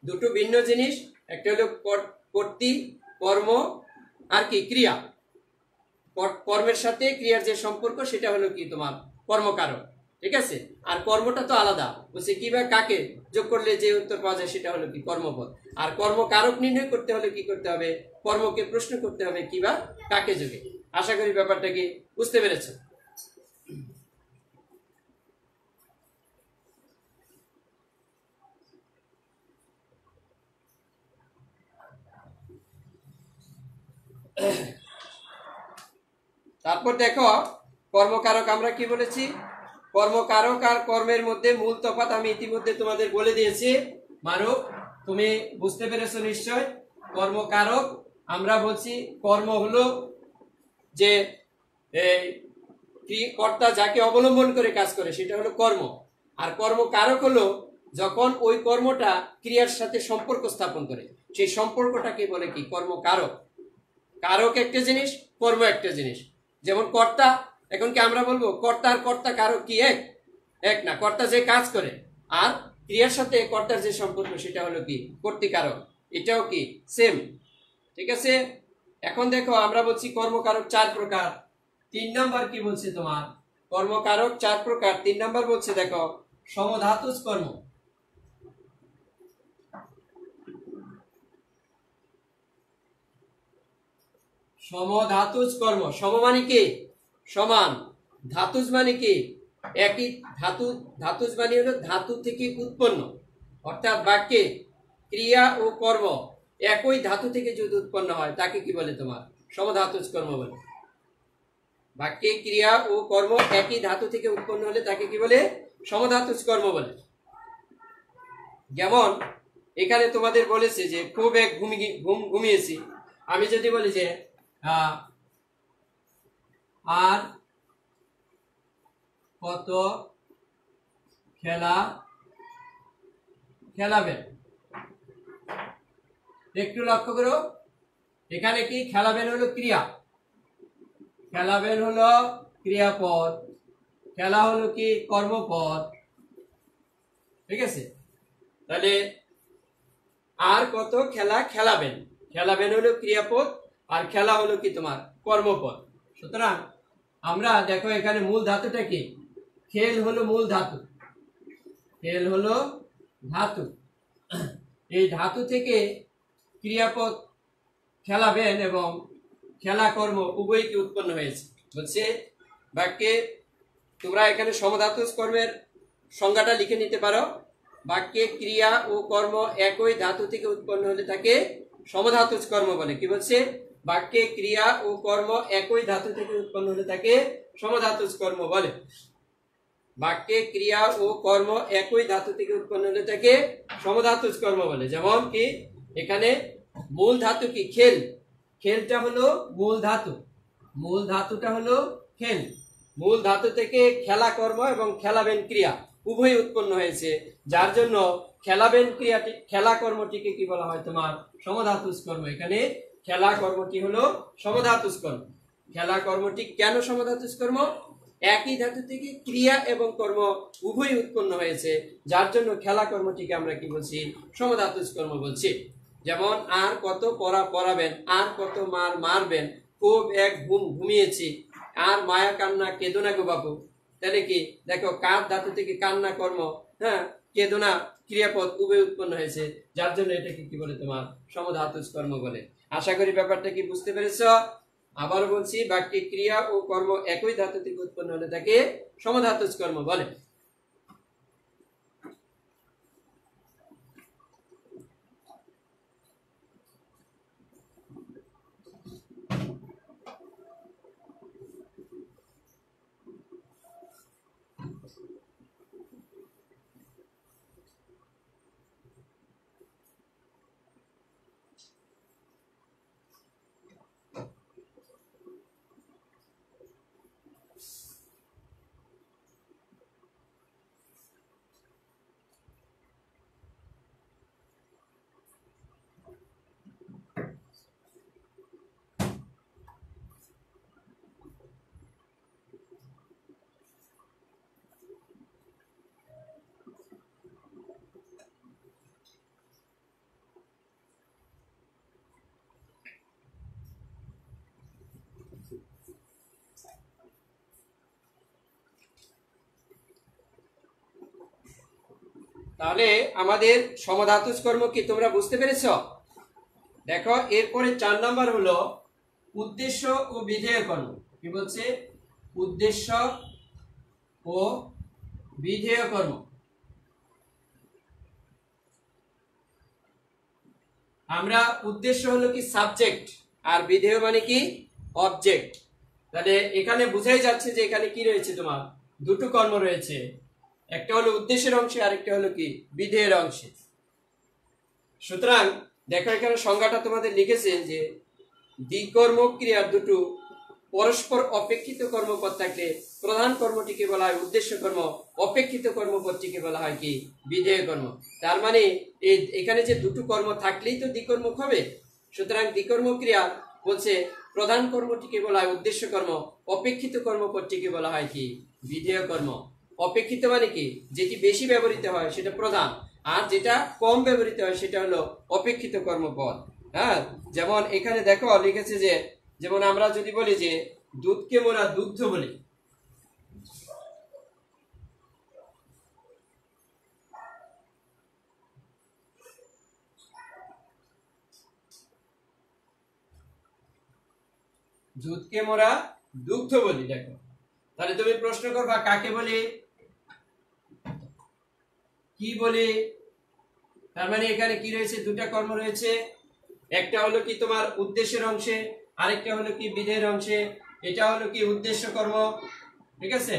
দুটো ভিন্ন জিনিস, একটা হলো কর্তৃ কর্ম আর কি ক্রিয়া, কর্মের সাথে ক্রিয়ার যে সম্পর্ক সেটা হলো কি তোমার কর্মকারক, ঠিক আছে। আর কর্মটা তো আলাদা, বলছে কি বা কাকে যোগ করলে যে উত্তর পাওয়া যায় সেটা হলো কি কর্মপদ। আর কর্মকারক নির্ণয় করতে হলে কি করতে হবে, কর্মকে প্রশ্ন করতে হবে কি বা কাকে যোগে। আশা করি ব্যাপারটা কি বুঝতে পেরেছো। তারপর দেখো কর্মকারক আমরা কি বলেছি, কর্মকারক আর কর্মের মধ্যে মূল তফাৎ আমি ইতিমধ্যে তোমাদের বলে দিয়েছি। মারুফ, তুমি বুঝতে পেরেছো নিশ্চয়। কর্মকারক আমরা বলছি কর্ম হলো যে কর্তা যাকে অবলম্বন করে কাজ করে সেটা হলো কর্ম। আর কর্মকারক হলো যখন ওই কর্মটা ক্রিয়ার সাথে সম্পর্ক স্থাপন করে, সেই সম্পর্কটাকে বলে কি কর্মকারক। কারক একটা জিনিস, কর্ম একটা জিনিস। যেমন কর্তা, এখন কি আমরা বলবো কর্তা আর কর্তা কারক কি এক? এক না। কর্তা যে কাজ করে আর ক্রিয়ার সাথে কর্তার যে সম্পর্ক সেটা হলো কি কর্তৃকারক, এটাও কি সেম, ঠিক আছে। এখন দেখো আমরা বলছি কর্মকারক 4 প্রকার। 3 নাম্বার কি বলছে তোমার, কর্মকারক 4 প্রকার। 3 নাম্বার বলছে দেখো সমধাতুজ কর্ম। সমধাতুজ কর্ম, সম মানে কি সমান, ধাতুজ মানে কি একই, ধাতু ধাতুজ মানে হলো ধাতু থেকে উৎপন্ন, অর্থাৎ বাক্যে ক্রিয়া ও কর্ম একই ধাতু থেকে যদি উৎপন্ন হয় তাকে কি বলে তোমার সমধাতুজ কর্ম বলে। বাক্যে ক্রিয়া ও কর্ম একই ধাতু থেকে উৎপন্ন হলে তাকে কি বলে সমধাতুজ কর্ম বলে। যেমন এখানে তোমাদের বলেছে যে খুব এক ঘুমিয়েছি, আমি যদি বলি যে আর কত খেলা খেলাবেন, একটু লক্ষ্য করো এখানে কি খেলাবেন হলো ক্রিয়া, খেলাবেন হলো ক্রিয়াপদ, খেলা হলো কি কর্মপদ, ঠিক আছে। তাহলে আর কত খেলা খেলাবেন, খেলাবেন হলো ক্রিয়াপদ আর খেলা হলো কি তোমার কর্মপদ। সুতরাং আমরা দেখো এখানে মূল ধাতুটা কি, খেল হলো মূল ধাতু, খেল হলো ধাতু। এই ধাতু থেকে ক্রিয়াপদ খেলাবেন এবং খেলা কর্ম উভয়ই কি উৎপন্ন হয়েছে। বলছে বাক্যে তোমরা এখানে সমধাতুজ কর্মের সংজ্ঞাটা লিখে নিতে পারো। বাক্যে ক্রিয়া ও কর্ম একই ধাতু থেকে উৎপন্ন হলে তাকে সমধাতুজ কর্ম বলে। কি বলছে, বাক্যে ক্রিয়া ও কর্ম একই ধাতু থেকে উৎপন্ন হলে তাকে সমধাতুজ কর্ম বলে। বাক্যে ক্রিয়া ও কর্ম একই ধাতু থেকে উৎপন্ন হলে তাকে সমধাতুজ কর্ম বলে। যেমন কি এখানে মূল ধাতু কি খেল, খেলটা হলো মূল ধাতু, মূল ধাতুটা হলো খেল, মূল ধাতু থেকে খেলা কর্ম এবং খেলাবেন ক্রিয়া উভয় উৎপন্ন হয়েছে, যার জন্য খেলাবেন ক্রিয়াটি খেলা কর্মটিকে কি বলা হয় তোমার সমধাতুজ কর্ম। এখানে খেলা কর্মটি হলো সমধাতুজ কর্ম। খেলা কর্মটি কেন সমধাতুজ কর্ম, একই ধাতু থেকে ক্রিয়া এবং কর্ম উভয় উৎপন্ন হয়েছে, যার জন্য খেলা কর্মটিকে আমরা কি বলছি সমধাতুজ কর্ম বলছি। যেমন আর কত পড়া পড়াবেন, আর কত মার মারবেন, খুব এক ঘুমিয়েছি, আর মায়া কান্না কেঁদো না গো বাপু। তাহলে কি দেখো কার ধাতু থেকে কান্না কর্ম, হ্যাঁ কেঁদো না ক্রিয়াপদ উভয় উৎপন্ন হয়েছে, যার জন্য এটাকে কি বলে তোমার সমধাতুজ কর্ম বলে। আশা করি ব্যাপারটা কি বুঝতে পেরেছ। আবার বলছি বাক্যে ক্রিয়া ও কর্ম একই ধাতু থেকে উৎপন্ন হলে তাকে সমধাতুজ কর্ম বলে। তাহলে আমাদের সমধাতুজ কর্ম কি তোমরা বুঝতে পেরেছ? দেখো এরপরে 4 নাম্বার হলো উদ্দেশ্য ও বিধেয় কর্ম। কি বলছে? উদ্দেশ্য ও বিধেয় কর্ম। আমরা উদ্দেশ্য হলো কি সাবজেক্ট, আর বিধেয় মানে কি অবজেক্ট। তাহলে এখানে বোঝাই যাচ্ছে যে এখানে কি রয়েছে, তোমার দুটো কর্ম রয়েছে, একটা হলো উদ্দেশ্যের অংশে, আরেকটা হলো কি বিধেয়ের অংশে। সুতরাং দেখো এখানে সংজ্ঞাটা তোমাদের লিখেছে যে দ্বিকর্ম ক্রিয়ার দুটো পরস্পর অপেক্ষিত কর্মপদ থাকলে প্রধান কর্মটিকে বলা হয় উদ্দেশ্য কর্ম, অপেক্ষিত কর্মপদটিকে বলা হয় কি বিধেয় কর্ম। তার মানে এখানে যে দুটো কর্ম থাকলেই তো দ্বিকর্মক হবে। সুতরাং দ্বিকর্ম ক্রিয়া বলছে প্রধান কর্মটিকে বলা হয় উদ্দেশ্য কর্ম, অপেক্ষিত কর্মপদটিকে বলা হয় কি বিধেয় কর্ম। অপেক্ষিত মানে কি যেটি বেশি ব্যবহৃত হয় সেটা প্রধান, আর যেটা কম ব্যবহৃত হয় সেটা হলো অপেক্ষিত কর্মপদ। হ্যাঁ, যেমন এখানে দেখো লিখেছে যে, যেমন আমরা যদি বলি যে দুধকে মোরা দুগ্ধ বলি, দুধকে মোরা দুগ্ধ বলি, দেখো তাহলে তুমি প্রশ্ন করবা কাকে বলি, কি বলি? তার মানে এখানে কি রয়েছে, দুটা কর্ম রয়েছে, একটা হলো কি তোমার উদ্দেশ্যের অংশে, আরেকটা হলো কি বিধেয়ের অংশে। এটা হলো কি উদ্দেশ্য কর্ম, ঠিক আছে?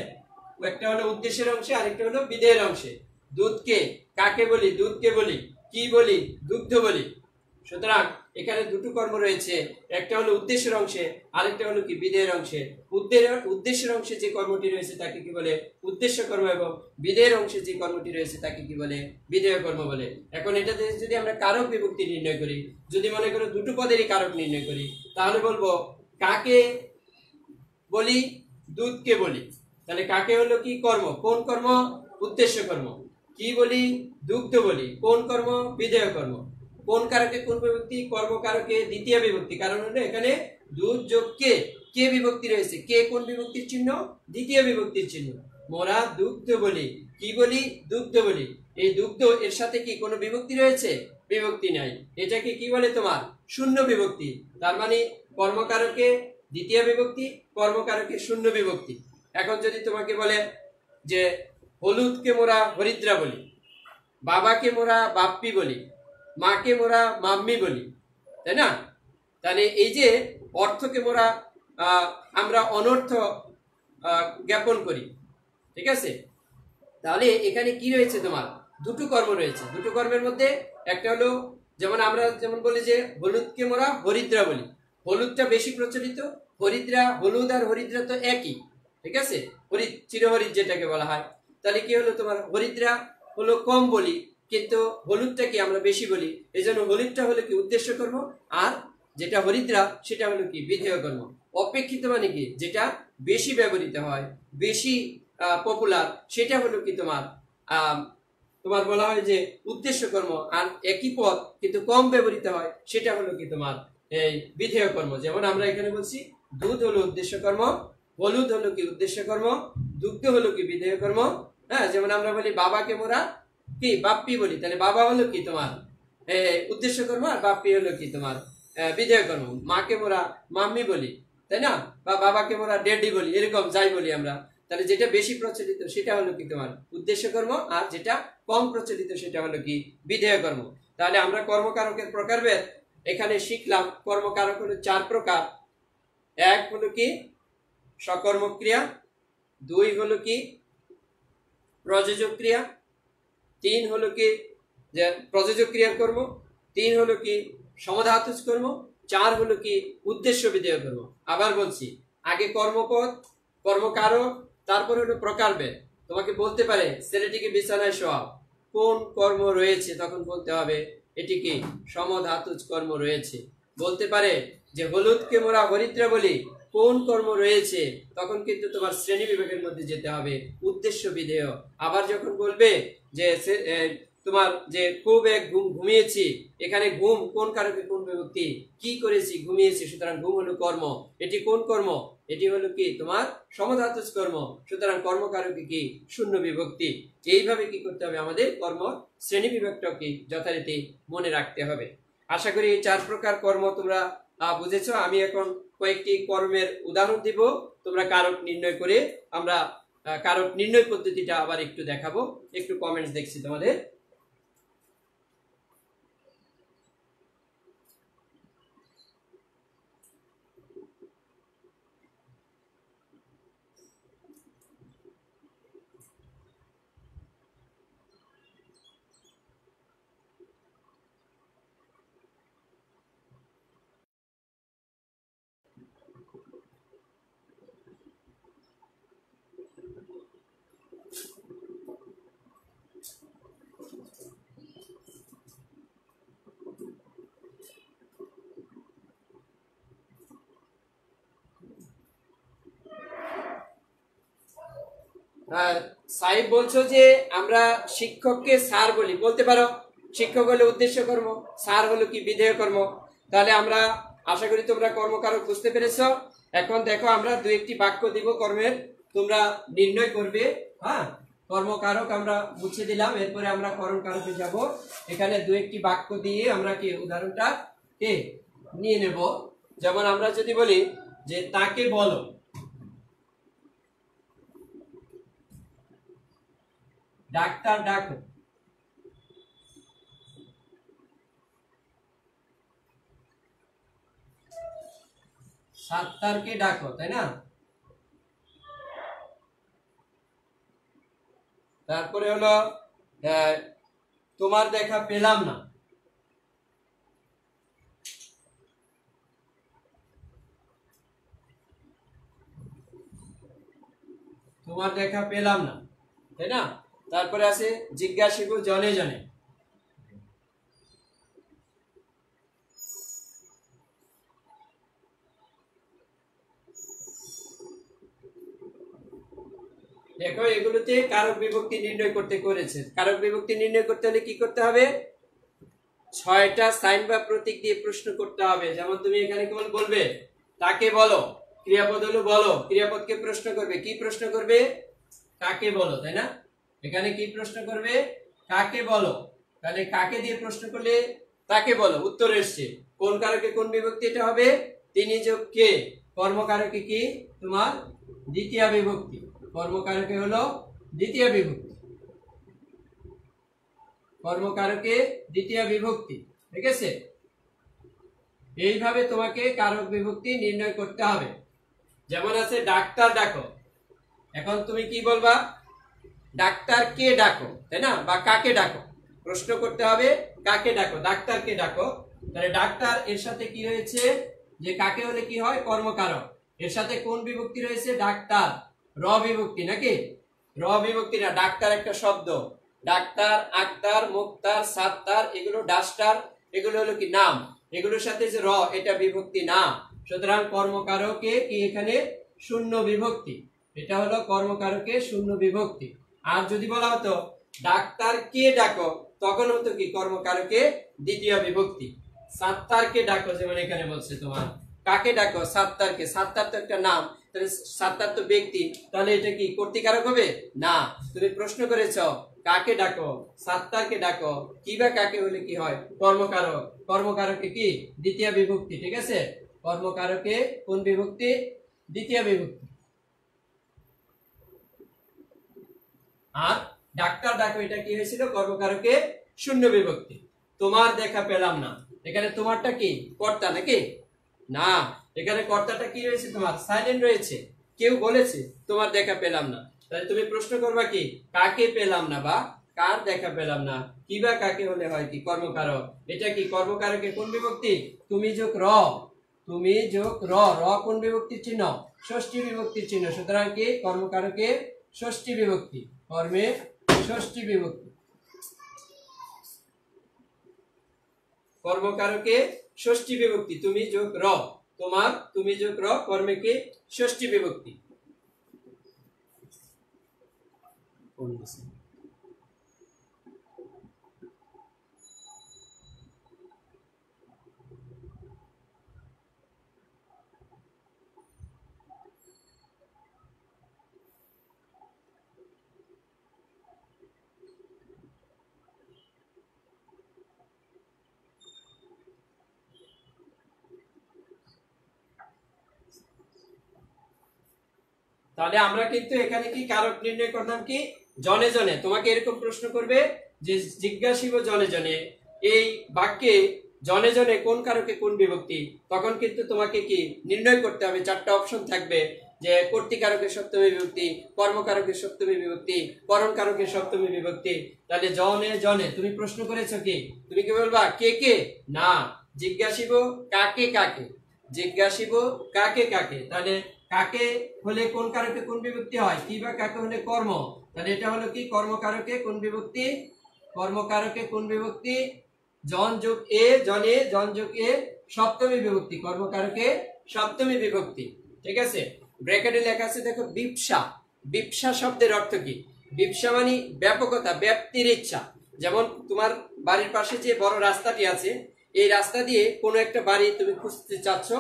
একটা হলো উদ্দেশ্যের অংশে, আরেকটা হলো বিধেয়ের অংশে। দুধকে কাকে বলি? দুধকে বলি। কি বলি? দুগ্ধ বলি। সুতরাং এখানে দুটো কর্ম রয়েছে, একটা হলো উদ্দেশ্যের অংশে, আরেকটা হলো কি বিধেয়ের অংশে। উদ্দেশ্যের অংশে যে কর্মটি রয়েছে তাকে কি বলে উদ্দেশ্য কর্ম, এবং বিধেয়ের অংশে যে কর্মটি রয়েছে তাকে কি বলে বিধেয় কর্ম বলে। এখন এটাতে যদি আমরা কারক বিভক্তি নির্ণয় করি, যদি মনে করো দুটো পদেরই কারক নির্ণয় করি, তাহলে বলবো কাকে বলি? দুধকে বলি। তাহলে কাকে হলো কি কর্ম, কোন কর্ম? উদ্দেশ্য কর্ম। কি বলি? দুগ্ধ বলি। কোন কর্ম? বিধেয় কর্ম। কোন কারকে কোন বিভক্তি? কর্মকারকে দ্বিতীয় বিভক্তি। কারণ হলো এখানে দুধ যোগ কে, কে বিভক্তি রয়েছে। কে কোন বিভক্তির চিহ্ন? দ্বিতীয় বিভক্তির চিহ্ন। মোরা দুগ্ধ বলি। কি বলি? দুগ্ধ বলি। এই দুগ্ধ এর সাথে কি কোনো বিভক্তি রয়েছে? বিভক্তি নাই। এটাকে কি বলে তোমার শূন্য বিভক্তি। তার মানে কর্মকারকে দ্বিতীয় বিভক্তি, কর্মকারকে শূন্য বিভক্তি। এখন যদি তোমাকে বলে যে হলুদকে মোরা হরিদ্রা বলি, বাবাকে মোরা বাপ্পি বলি, মাকে মোরা মাম্মি বলি, তাই না? তাহলে এই যে অর্থকে মোরা আমরা অনর্থ জ্ঞাপন করি, ঠিক আছে? তাহলে এখানে কি রয়েছে, তোমার দুটো কর্ম রয়েছে। দুটো কর্মের মধ্যে একটা হলো, যেমন আমরা যেমন বলি যে হলুদকে মোরা হরিদ্রা বলি, হলুদটা বেশি প্রচলিত, হরিদ্রা, হলুদ আর হরিদ্রা তো একই, ঠিক আছে? হরিদ, চিরহরিদ যেটাকে বলা হয়। তাহলে কি হলো, তোমার হরিদ্রা হলো কম বলি, কিন্তু হলুদটা কি আমরা বেশি বলি, এই জন্য হলুদটা হলো কি উদ্দেশ্য কর্ম, আর যেটা হরিদ্রা সেটা হলো কি বিধেয় কর্ম। অপেক্ষিত মানে কি যেটা বেশি ব্যবহৃত হয়, বেশি পপুলার, সেটা হলো কি তোমার তোমার বলা হয় যে উদ্দেশ্য কর্ম। আর একই পদ কিন্তু কম ব্যবহৃত হয় সেটা হলো কি তোমার এই বিধেয় কর্ম। যেমন আমরা এখানে বলছি দুধ হলো উদ্দেশ্য কর্ম, হলুদ হলো কি উদ্দেশ্য কর্ম, দুগ্ধ হলো কি বিধেয় কর্ম। হ্যাঁ, যেমন আমরা বলি বাবাকে মোরা কি বাপ্পি বলি, তাহলে বাবা হলো কি তোমার উদ্দেশ্য কর্ম, আর বাপ্পি হলো কি তোমার বিধেয় কর্ম। মাকে মোরা মাম্মি বলি, তাই না? বা বাবাকে মোরা ডেডি বলি, এরকম যাই বলি আমরা। তাহলে যেটা বেশি প্রচলিত সেটা হলো কি তোমার উদ্দেশ্য কর্ম, আর যেটা কম প্রচলিত সেটা হলো কি বিধেয় কর্ম। তাহলে আমরা কর্মকারকের প্রকারভেদ এখানে শিখলাম। কর্মকারক হলো 4 প্রকার। এক হলো কি সকর্মক ক্রিয়া, 2 হলো কি প্রযোজক ক্রিয়া, 3 হলো কি যে প্রযোজক ক্রিয়ার কর্ম, 3 হলো কি সমধাতুজ কর্ম, 4 হলো কি উদ্দেশ্য বিধেয় কর্ম। আবার বলছি, আগে কর্মপদ, কর্মকারক, তারপর হলো প্রকারভেদ। তোমাকে বলতে পারে ছেলেটিকে বিছানায় শোয়াও, কোন কর্ম রয়েছে? তখন বলতে হবে এটি কি সমধাতুজ কর্ম রয়েছে। বলতে পারে যে হলুদকে মোরা হরিদ্রা বলি, কোন কর্ম রয়েছে? তখন কিন্তু তোমার শ্রেণী বিভাগের মধ্যে যেতে হবে উদ্দেশ্য বিধেয়। আবার যখন বলবে যে তোমার যে খুব এক ঘুমিয়েছি, এখানে ঘুম কোন কারকে কোন বিভক্তি, কি করেছি ঘুমিয়েছি, সুতরাং ঘুম হলো কর্ম। এটি কোন কর্ম, এটি হলো কি তোমার সমধাতুজ কর্ম, সুতরাং কর্মকারকে কি শূন্য বিভক্তি। এইভাবে কি করতে হবে, আমাদের কর্ম শ্রেণী বিভক্তকে যথারীতি মনে রাখতে হবে। আশা করি এই 4 প্রকার কর্ম তোমরা বুঝেছো। আমি এখন কয়েকটি কর্মের উদাহরণ দিব, তোমরা কারক নির্ণয় করে, আমরা কারক নির্ণয় পদ্ধতিটা আবার একটু দেখাবো। একটু কমেন্টস দেখছি তোমাদের। সাহেব বলছো যে আমরা শিক্ষককে স্যার বলি, বলতে পারো শিক্ষক হলো উদ্দেশ্য কর্ম, স্যার হলো কি বিধেয় কর্ম। তাহলে আমরা আশা করি তোমরা কর্মকারক বুঝতে পেরেছো। এখন দেখো আমরা দু একটি বাক্য দিব কর্মের, তোমরা নির্ণয় করবে। হ্যাঁ, কর্মকারক আমরা মুছে দিলাম, এরপরে আমরা কর্মকারকে যাব। এখানে দু একটি বাক্য দিয়ে আমরা কি উদাহরণটা কে নিয়ে নেব। যেমন আমরা যদি বলি যে তাকে বলো, ডাক্তার ডাকো, সাত্তারকে ডাকো, তাই না? তারপরে হলো তোমার দেখা পেলাম না, তোমার দেখা পেলাম না, তাই না? তারপরে আছে জিজ্ঞাসিব জনে জনে, দেখো এগুলোতে কারক বিভক্তি নির্ণয় করতে করেছে। কারক বিভক্তি নির্ণয় করতে হলে কি করতে হবে, 6টা সাইন বা প্রতীক দিয়ে প্রশ্ন করতে হবে। যেমন তুমি এখানে কেমন বলবে তাকে বলো, ক্রিয়াপদ হলো বলো, ক্রিয়াপদকে প্রশ্ন করবে, কি প্রশ্ন করবে, কাকে বলো, তাই না? এখানে কি প্রশ্ন করবে, কাকে বলো। তাহলে কাকে দিয়ে প্রশ্ন করলে তাকে বলো, উত্তর এসছে। কোন কারকে কোন বিভক্তি এটা হবে, তিনি যোগ কে, কর্মকারকে কি তোমার দ্বিতীয় বিভক্তি, কর্মকারকে হলো দ্বিতীয় বিভক্তি, কর্মকারকে দ্বিতীয় বিভক্তি, ঠিক আছে? এইভাবে তোমাকে কারক বিভক্তি নির্ণয় করতে হবে। যেমন আছে ডাক্তার ডাকো, এখন তুমি কি বলবা, ডাক্তারকে ডাকো, তাই না? বা কাকে ডাকো, প্রশ্ন করতে হবে কাকে ডাকো, ডাক্তারকে ডাকো। তাহলে ডাক্তার এর সাথে কি রয়েছে, যে কাকে হলে কি হয়, কর্মকারক। এর সাথে কোন বিভক্তি রয়েছে, ডাক্তার, র বিভক্তি নাকি, র বিভক্তি না, ডাক্তার একটা শব্দ, ডাক্তার, আক্তার, মুক্তার, সাত্তার, এগুলো ডাস্টার, এগুলো হলো কি নাম, এগুলোর সাথে যে র, এটা বিভক্তি না। সুতরাং কর্মকারকে কি এখানে শূন্য বিভক্তি, এটা হলো কর্মকারকে শূন্য বিভক্তি। আর যদি বলা হতো ডাক্তার কে ডাকো, তখন হতো কি কর্মকারকে দ্বিতীয় বিভক্তি। সাত্তারকে ডাকো, যেমন এখানে বলছে তোমার কাকে ডাকো, সাত্তারকে, সাত্তার তো একটা নাম, তাহলে সাত্তার তো ব্যক্তি, তাহলে এটা কি কর্তৃকারক হবে না। তুমি প্রশ্ন করেছো কাকে ডাকো, সাত্তারকে ডাকো, কি বা কাকে হলে কি হয়, কর্মকারক, কর্মকারকে কি দ্বিতীয় বিভক্তি, ঠিক আছে? কর্মকারকে কোন বিভক্তি, দ্বিতীয় বিভক্তি। আর ডাক্তার ডাকো, এটা কি হয়েছিল, কর্মকারকে শূন্য বিভক্তি। তোমার দেখা পেলাম না, এখানে তোমারটা কি কর্তা নাকি, না, এখানে কর্তাটা কি রয়েছে, তোমার সাইলেন্ট রয়েছে, কেউ বলেছে তোমার দেখা পেলাম না। তাহলে তুমি প্রশ্ন করবা কি, কাকে পেলাম না বা কার দেখা পেলাম না, কি বা কাকে হলে হয় কি কর্মকারক। এটা কি কর্মকারকে কোন বিভক্তি, তুমি যোগ র, তুমি যোগ র, র কোন বিভক্তির চিহ্ন, ষষ্ঠী বিভক্তির চিহ্ন। সুতরাং কি কর্মকারকে ষষ্ঠী বিভক্তি, কর্মে ষষ্ঠী বিভক্তি, কর্মকারকে ষষ্ঠী বিভক্তি, তুমি যোগ র, তোমার, তুমি যোগ র, কর্মে কি ষষ্ঠী বিভক্তি। তাহলে আমরা কিন্তু এখানে কি কারক নির্ণয় করলাম কি জনে জনে। তোমাকে এরকম প্রশ্ন করবে যে জিজ্ঞাসিব জনে জনে, এই বাক্যে জনে জনে কোন কারকে কোন বিভক্তি, তখন কিন্তু তোমাকে কি নির্ণয় করতে হবে। চারটা অপশন থাকবে যে কর্তৃকারকের সপ্তমী বিভক্তি, কর্মকারকের সপ্তমী বিভক্তি, করণ কারকের সপ্তমী বিভক্তি। তাহলে জনে জনে তুমি প্রশ্ন করেছো কি, তুমি কি বলবা কে কে, না জিজ্ঞাসিব কাকে কাকে, জিজ্ঞাসিব কাকে কাকে। তাহলে কাকে হলে কোন কারকে কোন বিভক্তি হয়, কি বা কাকে হলে কর্ম, তাহলে এটা হলো কি কর্মকারকে কোন বিভক্তি, কর্মকারকে কোন বিভক্তি, জন যোগ এ, জনে জন যোগ এ সপ্তমী বিভক্তি, কর্মকারকে সপ্তমী বিভক্তি। ঠিক আছে, ব্র্যাকেটে লেখা আছে দেখো বিপসা। বিপসা শব্দের অর্থ কি, বিপসা মানে ব্যাপকতা, ব্যাপ্তির ইচ্ছা। যেমন তোমার বাড়ির পাশে যে বড় রাস্তাটি আছে, এই রাস্তা দিয়ে কোনো একটা বাড়ি তুমি খুঁজতে চাচ্ছ,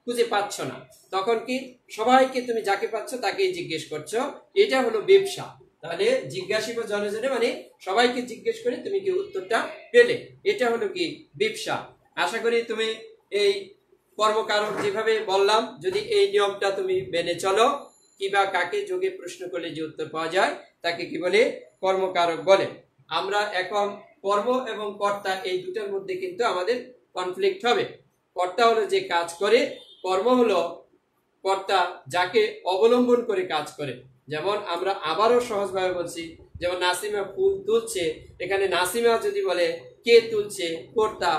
খুঁজে পাচ্ছ না, তখন কি সবাইকে তুমি যাকে পাচ্ছ তাকেই জিজ্ঞেস করছো, এটা হলো ব্যবসা। তাহলে জিজ্ঞাসিব জনে জনে মানে সবাইকে জিজ্ঞেস করে তুমি কি উত্তরটা পেলে, এটা হলো কি ব্যবসা। আশা করি তুমি এই কর্মকারক যেভাবে বললাম, যদি এই নিয়মটা তুমি মেনে চলো, কিবা কাকে যোগে প্রশ্ন করলে যে উত্তর পাওয়া যায় তাকে কি বলে, কর্মকারক বলে। আমরা এখন কর্ম এবং কর্তা এই দুটার মধ্যে কিন্তু আমাদের কনফ্লিক্ট হবে। কর্তা হলো যে কাজ করে, কর্ম হলো কর্তা যাকে অবলম্বন করে কাজ করে। যেমন আমরা আবারও সহজভাবে বলছি, যেমন নাসিমা ফুল তুলছে, এখানে নাসিমা যদি বলে কে তুলছে, কর্তা,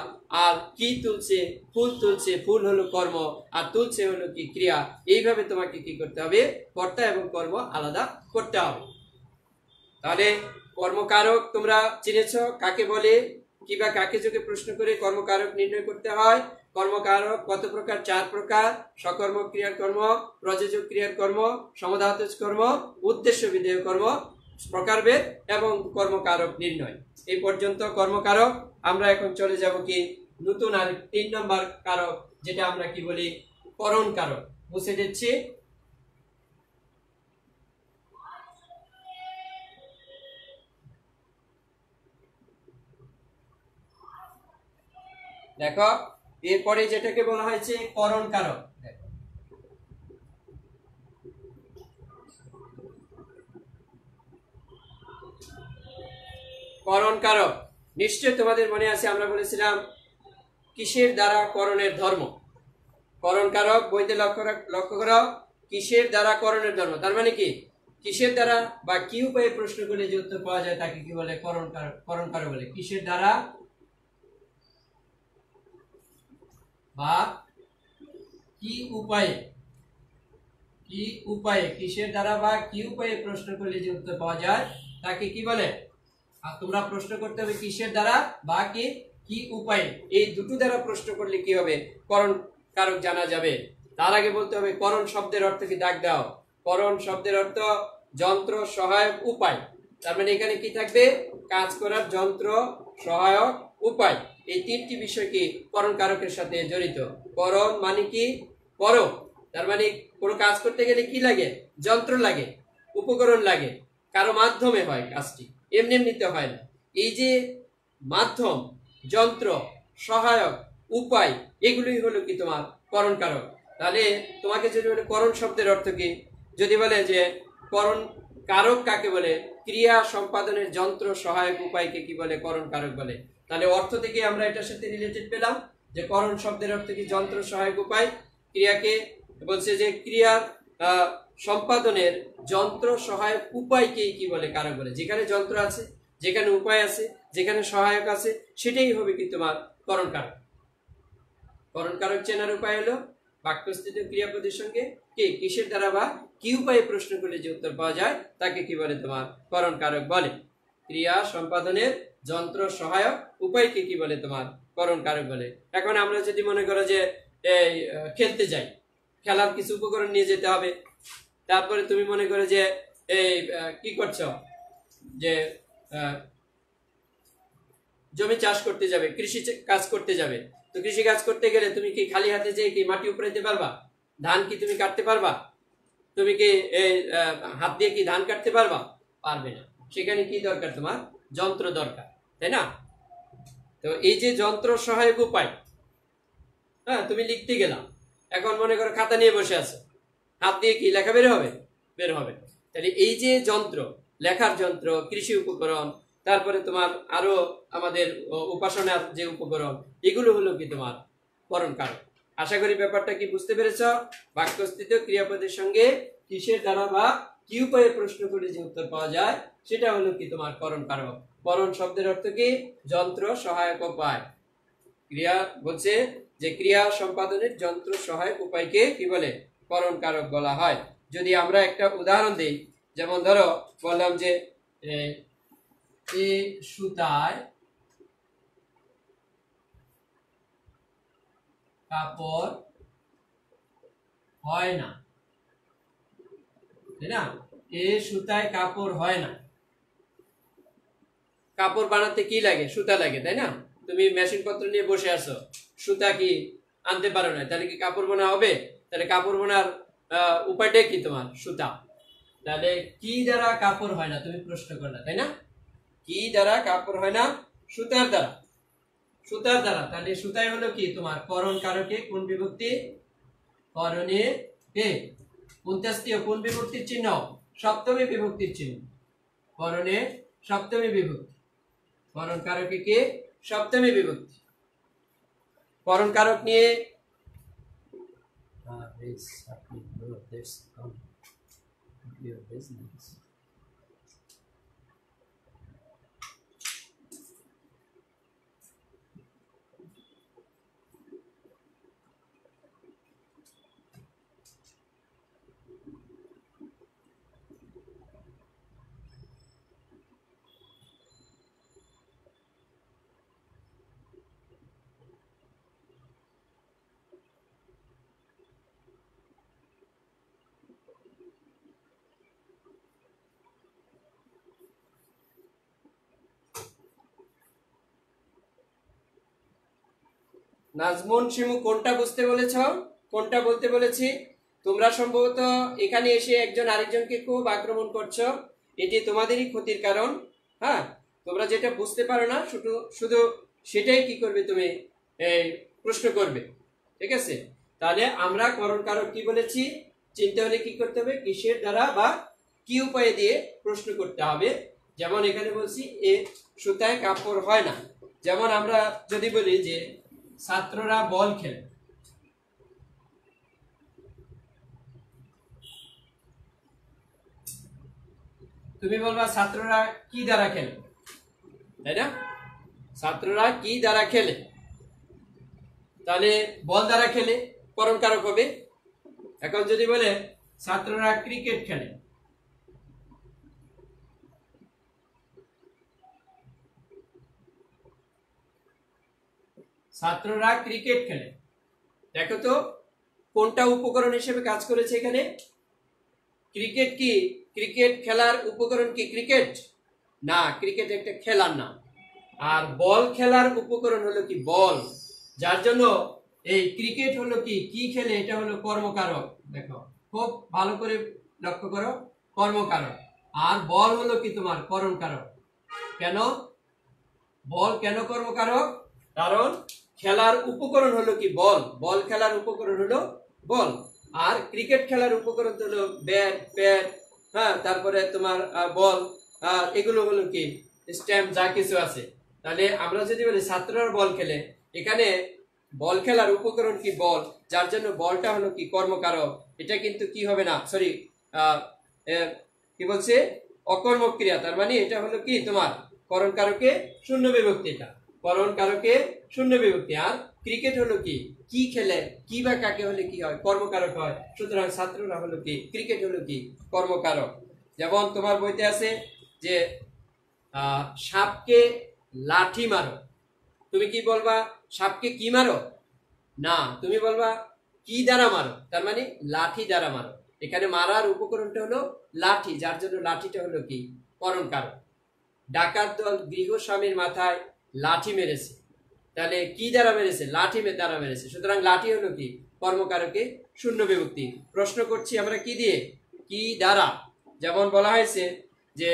আর কি তুলছে, ফুল তুলছে, ফুল হলো কর্ম, আর তুলছে হলো কি ক্রিয়া। এইভাবে তোমাকে কি করতে হবে, কর্তা এবং কর্ম আলাদা করতে হবে। তাহলে কর্মকারক তোমরা চিনেছ কাকে বলে, কিবা কাকে যোগে প্রশ্ন করে কর্মকারক নির্ণয় করতে হয়। কর্মকারক কত প্রকার, 4 প্রকার: সকর্ম ক্রিয়ার কর্ম, প্রযোজক ক্রিয়ার কর্ম, সমধাতুজ কর্ম, উদ্দেশ্য বিধেয় কর্ম, প্রকারভেদ এবং কর্মকারক নির্ণয়। এই পর্যন্ত কর্মকারক। আমরা এখন চলে যাব কি নতুন আর 3 নম্বর কারক, যেটা আমরা কি বলি করণ কারক। মুছে দিচ্ছি। দেখো এরপরে যেটাকে বলা হয়েছে করণ কারক। করণ কারক নিশ্চয় তোমাদের মনে আছে, আমরা বলেছিলাম কিসের দ্বারা করণের ধর্ম। করণ কারক বইতে লক্ষ্য করো, কিসের দ্বারা করণের ধর্ম, তার মানে কি কিসের দ্বারা বা কি উপায়ে প্রশ্ন করলে যে উত্তর পাওয়া যায় তাকে কি বলে, করণ কারক। করণ কারক বলে কিসের দ্বারা বা কি উপায়ে, কি উপায়ে, কিসের দ্বারা বা কি উপায়ে প্রশ্ন করলে যে উত্তর পাওয়া যায় তাকে কি বলে। আর তোমরা প্রশ্ন করতে হবে কিসের দ্বারা বা কি উপায়ে, এই দুটো দ্বারা প্রশ্ন করলে কি হবে, করণ কারক জানা যাবে। তার আগে বলতে হবে করণ শব্দের অর্থ কি, দাগ দাও। করণ শব্দের অর্থ যন্ত্র, সহায়ক, উপায়। তার মানে এখানে কি থাকবে, কাজ করার যন্ত্র, সহায়ক, উপায়। এই 3টি বিষয় কি করণ কারকের সাথে জড়িত। করণ মানে কি করো, তার মানে কোনো কাজ করতে গেলে কি লাগে, যন্ত্র লাগে, উপকরণ লাগে, কারো মাধ্যমে হয় কাজটি, এমনি এমনিতে হয় না। এই যে মাধ্যম, যন্ত্র, সহায়ক, উপায়, এগুলোই হলো কি তোমার করণ কারক। তাহলে তোমাকে যদি বলে করণ শব্দের অর্থ কি, যদি বলে যে করণ কারক কাকে বলে, ক্রিয়া সম্পাদনের যন্ত্র, সহায়ক, উপায়কে কি বলে, করণ কারক বলে। তাহলে অর্থ থেকে আমরা এটার সাথে রিলেটেড পেলাম যে করণ শব্দের অর্থ কি যন্ত্র, সহায়ক, উপায়। ক্রিয়াকে বলছে যে ক্রিয়ার সম্পাদনের যন্ত্র, সহায়ক, উপায়কেই কি বলে, কারক বলে। যেখানে যন্ত্র আছে, যেখানে উপায় আছে, যেখানে সহায়ক আছে, সেটাই হবে কি তোমার করণ কারক। করণ কারক চেনার উপায় হলো বাক্যস্থিত ক্রিয়াপদের সঙ্গে কি কিসের দ্বারা বা কি উপায়ে প্রশ্ন করলে যে উত্তর পাওয়া যায় তাকে কি বলে, তোমার করণ কারক বলে। ক্রিয়া সম্পাদনের যন্ত্র, সহায়ক, উপায়কে কি বলে, তোমার করণ কারক বলে। এখন আমরা যদি মনে করো যে খেলতে যাই, খেলার কিছু উপকরণ নিয়ে যেতে হবে, তারপরে তুমি মনে করো যে এই কি করছো, যে জমি চাষ করতে যাবে, কৃষি কাজ করতে যাবে। তো কৃষি কাজ করতে গেলে তুমি কি খালি হাতে যেয়ে কি মাটি উপড়াইতে পারবা, ধান কি তুমি কাটতে পারবা, তুমি কি হাত দিয়ে কি ধান কাটতে পারবা, পারবে না। সেখানে কি দরকার, তোমার যন্ত্র দরকার, তাই না। তো এই যে যন্ত্র, সহায়ক, উপায়, হ্যাঁ তুমি লিখতে গেলাম, এখন মনে করো খাতা নিয়ে বসে আছো, হাত দিয়ে কি লেখা বের হবে, বের হবে। তাহলে এই যে যন্ত্র, লেখার যন্ত্র, কৃষি উপকরণ, তারপরে তোমার আরো আমাদের উপাসনার যে উপকরণ, এগুলো হলো কি তোমার করণ কারক। আশা করি ব্যাপারটা কি বুঝতে পেরেছ? বাক্যস্থিত ক্রিয়াপদের সঙ্গে কিসের দ্বারা বা কি উপায়ে প্রশ্ন করে যে উত্তর পাওয়া যায় সেটা হলো কি তোমার করণ কারক। করণ শব্দের অর্থ কি? যন্ত্র, সহায়ক উপায়। ক্রিয়া বলছে যে ক্রিয়া সম্পাদনের যন্ত্র সহায়ক উপায়কে কি বলে? করণ কারক বলা হয়। যদি আমরা একটা উদাহরণ দিই, যেমন ধরো বললাম যে সুতায় কাপড় হয় না, তাই না? সুতায় কাপড় হয় না। কাপড় বানাতে কি লাগে? সুতা লাগে, তাই না? তুমি মেশিন পত্র নিয়ে বসে আছো, সুতা কি আনতে পারো না, তাহলে কি কাপড় বোনা হবে? তাহলে কাপড় বোনার উপায়টা কি? তোমার সুতা। তাহলে কি দ্বারা কাপড় হয় না তুমি প্রশ্ন করলে, তাই না? কি দ্বারা কাপড় হয় না? সুতার দ্বারা। সুতার দ্বারা। তাহলে সুতাই হলো কি তোমার করণ কারকে কোন বিভক্তি? করণে কে উনতাস্তীয় কোন বিভক্তির চিহ্ন? সপ্তমী বিভক্তির চিহ্ন। করণে সপ্তমী বিভক্তি। করণ কারকে কে? সপ্তমী বিভক্তি। করণ কারক নিয়ে নাজমুন শিমু কোনটা বুঝতে বলেছ? কোনটা বলতে বলেছি? তোমরা সম্ভবত এখানে এসে একজন আরেকজনকে খুব আক্রমণ করছো, এটি তোমাদেরই ক্ষতির কারণ। হ্যাঁ, তোমরা যেটা বুঝতে পারো না শুধু শুধু সেটাই কি করবে? তুমি প্রশ্ন করবে, ঠিক আছে? তাহলে আমরা করণ কারক কি বলেছি? চিনতে হলে কি করতে হবে? কিসের দ্বারা বা কি উপায়ে দিয়ে প্রশ্ন করতে হবে। যেমন এখানে বলছি সুতায় কাপড় হয় না। যেমন আমরা যদি বলি যে ছাত্ররা বল খেলে, তুমি বলবা ছাত্ররা কি দ্বারা খেলে, তাই না? ছাত্ররা কি দ্বারা খেলে, তাহলে বল দ্বারা খেলে, করণ কারক হবে। এখন যদি বলে ছাত্ররা ক্রিকেট খেলে, ছাত্ররা ক্রিকেট খেলে, দেখো তো কোনটা উপকরণ হিসেবে কাজ করেছে এখানে? ক্রিকেট কি? ক্রিকেট খেলার উপকরণ কি ক্রিকেট? না, ক্রিকেট একটা খেলার নাম। আর বল খেলার উপকরণ হলো কি? বল। যার জন্য এই ক্রিকেট হলো কি কি খেলে, এটা হলো কর্মকারক। দেখো খুব ভালো করে লক্ষ্য করো, কর্মকারক। আর বল হলো কি তোমার করণ কারক। কেন বল কেন কর্মকারক? কারণ খেলার উপকরণ হলো কি বল। বল খেলার উপকরণ হলো বল। আর ক্রিকেট খেলার উপকরণ হলো ব্যাট, প্যাড, হ্যাঁ, তারপরে তোমার বল, এগুলো হলো কি স্ট্যাম্প, যা কিছু আছে। তাহলে আমরা যদি বলি ছাত্ররা বল খেলে, এখানে বল খেলার উপকরণ কি বল, যার জন্য বলটা হলো কি কর্মকারক। এটা কিন্তু কি হবে না, সরি, কি বলছে? অকর্মক ক্রিয়া। তার মানে এটা হলো কি তোমার করণ কারকে শূন্য বিভক্তি। এটা করণ কারকে শূন্য বিভক্তি। আর ক্রিকেট হলো কি কি খেলে, কি বা কাকে হলে কি হয়? কর্মকারক হয়। সুতরাং ছাত্ররা হলো কি ক্রিকেট হলো কি কর্মকারক। যেমন তোমার বইতে আছে যে সাপকে লাঠি মারো, তুমি কি বলবা? সাপকে কি মারো? না, তুমি বলবা কি দ্বারা মারো, তার মানে লাঠি দ্বারা মারো। এখানে মারার উপকরণটা হলো লাঠি, যার জন্য লাঠিটা হলো কি করণ কারক। ডাকাত দল গৃহস্বামীর মাথায় লাঠি মেরেছে, তাহলে কি দ্বারা মেরেছে? লাঠি দ্বারা মেরেছে। সুতরাং লাঠি হলো কি কর্মকারকে শূন্য বিভক্তি। প্রশ্ন করছি আমরা কি দিয়ে? কি দ্বারা। যেমন বলা হয়েছে যে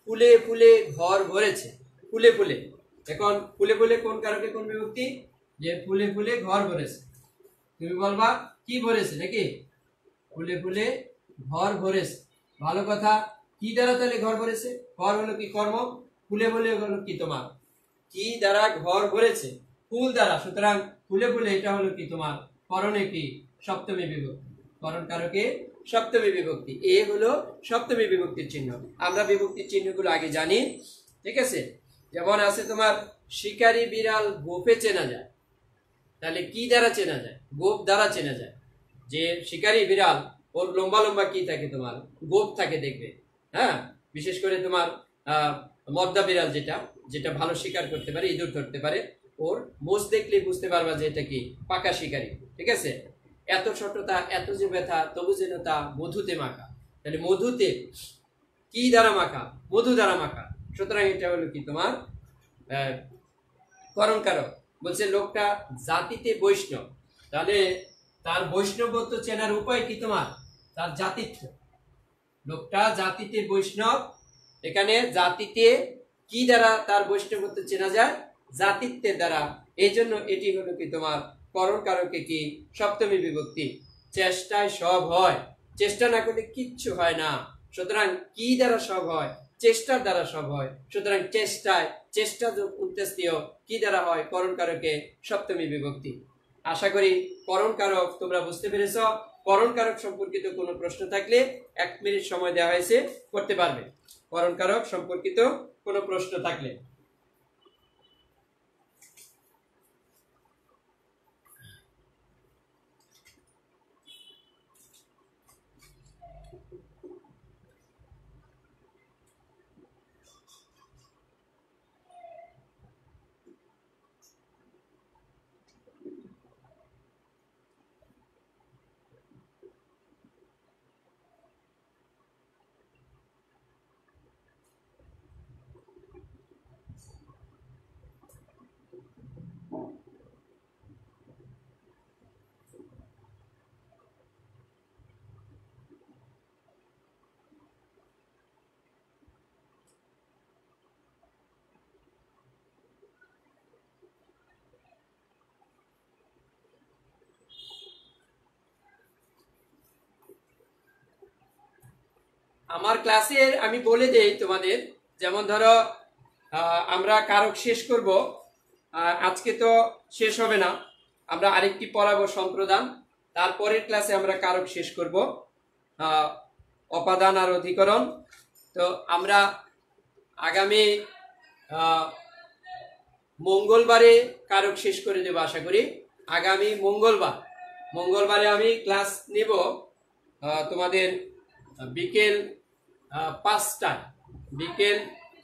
ফুলে ফুলে ঘর ভরেছে, ফুলে ফুলে। এখন ফুলে ফুলে কোন কারকে কোন বিভক্তি? যে ফুলে ফুলে ঘর ভরেছে। তুমি বলবা কি ভরেছে নাকি? ফুলে ফুলে ঘর ভরেছে। ভালো কথা। কি দ্বারা তাহলে ঘর ভরেছে? ঘর হলো কি কর্ম, ফুলে ফুলে হলো কি তোমার কি দ্বারা ঘর ভরেছে? ফুল দ্বারা। সুতরাং ফুলে ফুলে এটা হলো কি তোমার করণে কি সপ্তমী বিভক্তি, করণ কারকে সপ্তমী বিভক্তি। এ হলো সপ্তমী বিভক্তির চিহ্ন। আমরা বিভক্তির চিহ্নগুলো আগে জানি, ঠিক আছে? যেমন আছে তোমার শিকারী বিড়াল গোপে চেনা যায়, তাহলে কি দ্বারা চেনা যায়? গোপ দ্বারা চেনা যায়। যে শিকারী বিড়াল, ওর লম্বা লম্বা কি থাকে তোমার গোপ থাকে, দেখবে। হ্যাঁ, বিশেষ করে তোমার মদ্দা বিড়াল যেটা যেটা ভালো শিকার করতে পারে, ইঁদুর ধরতে পারে, ওর মোষ দেখলে বুঝতে পারবা যে এটা কি পাকা শিকারী, ঠিক আছে? এত ছোটতা, এত যে ব্যথা, তবু যেন তা মধুতে মাখা। তাহলে মধুতে কি দ্বারা মাখা? মধু দ্বারা মাখা। সুতরাং এটা হলো কি তোমার করণ কারক। বলছে লোকটা জাতিতে বৈষ্ণব, তাহলে তার বৈষ্ণবত্ব চেনার উপায় কি তোমার? তার জাতিত্ব। লোকটা জাতিতে বৈষ্ণব, এখানে জাতিতে কি দ্বারা তার বৈষ্ণবত্ব চেনা যায়? জাতিত্বের দ্বারা। এই জন্য এটি হলো কি তোমার করণ কারকে কি সপ্তমী বিভক্তি। চেষ্টায় সব হয়, চেষ্টা না করলে কিচ্ছু হয় না। সুতরাং কি দ্বারা সব হয়? চেষ্টার দ্বারা সব হয়। সুতরাং চেষ্টায়, চেষ্টা উদ্দেশ্যীয় কি দ্বারা হয়? করণ কারকে সপ্তমী বিভক্তি। আশা করি করণ কারক তোমরা বুঝতে পেরেছ। করণ কারক সম্পর্কিত কোনো প্রশ্ন থাকলে 1 মিনিট সময় দেওয়া হয়েছে, করতে পারবে। করণ কারক সম্পর্কিত কোনো প্রশ্ন থাকলে। আমার ক্লাসের আমি বলে দেই তোমাদের, যেমন ধরো আমরা কারক শেষ করব, আজকে তো শেষ হবে না, আমরা আরেকটি পড়াবো সম্প্রদান, তারপরের ক্লাসে আমরা কারক শেষ করব অপাদান আর অধিকরণ। তো আমরা আগামী মঙ্গলবারে কারক শেষ করে দেব আশা করি। আগামী মঙ্গলবারে আমি ক্লাস নেব তোমাদের বিকেল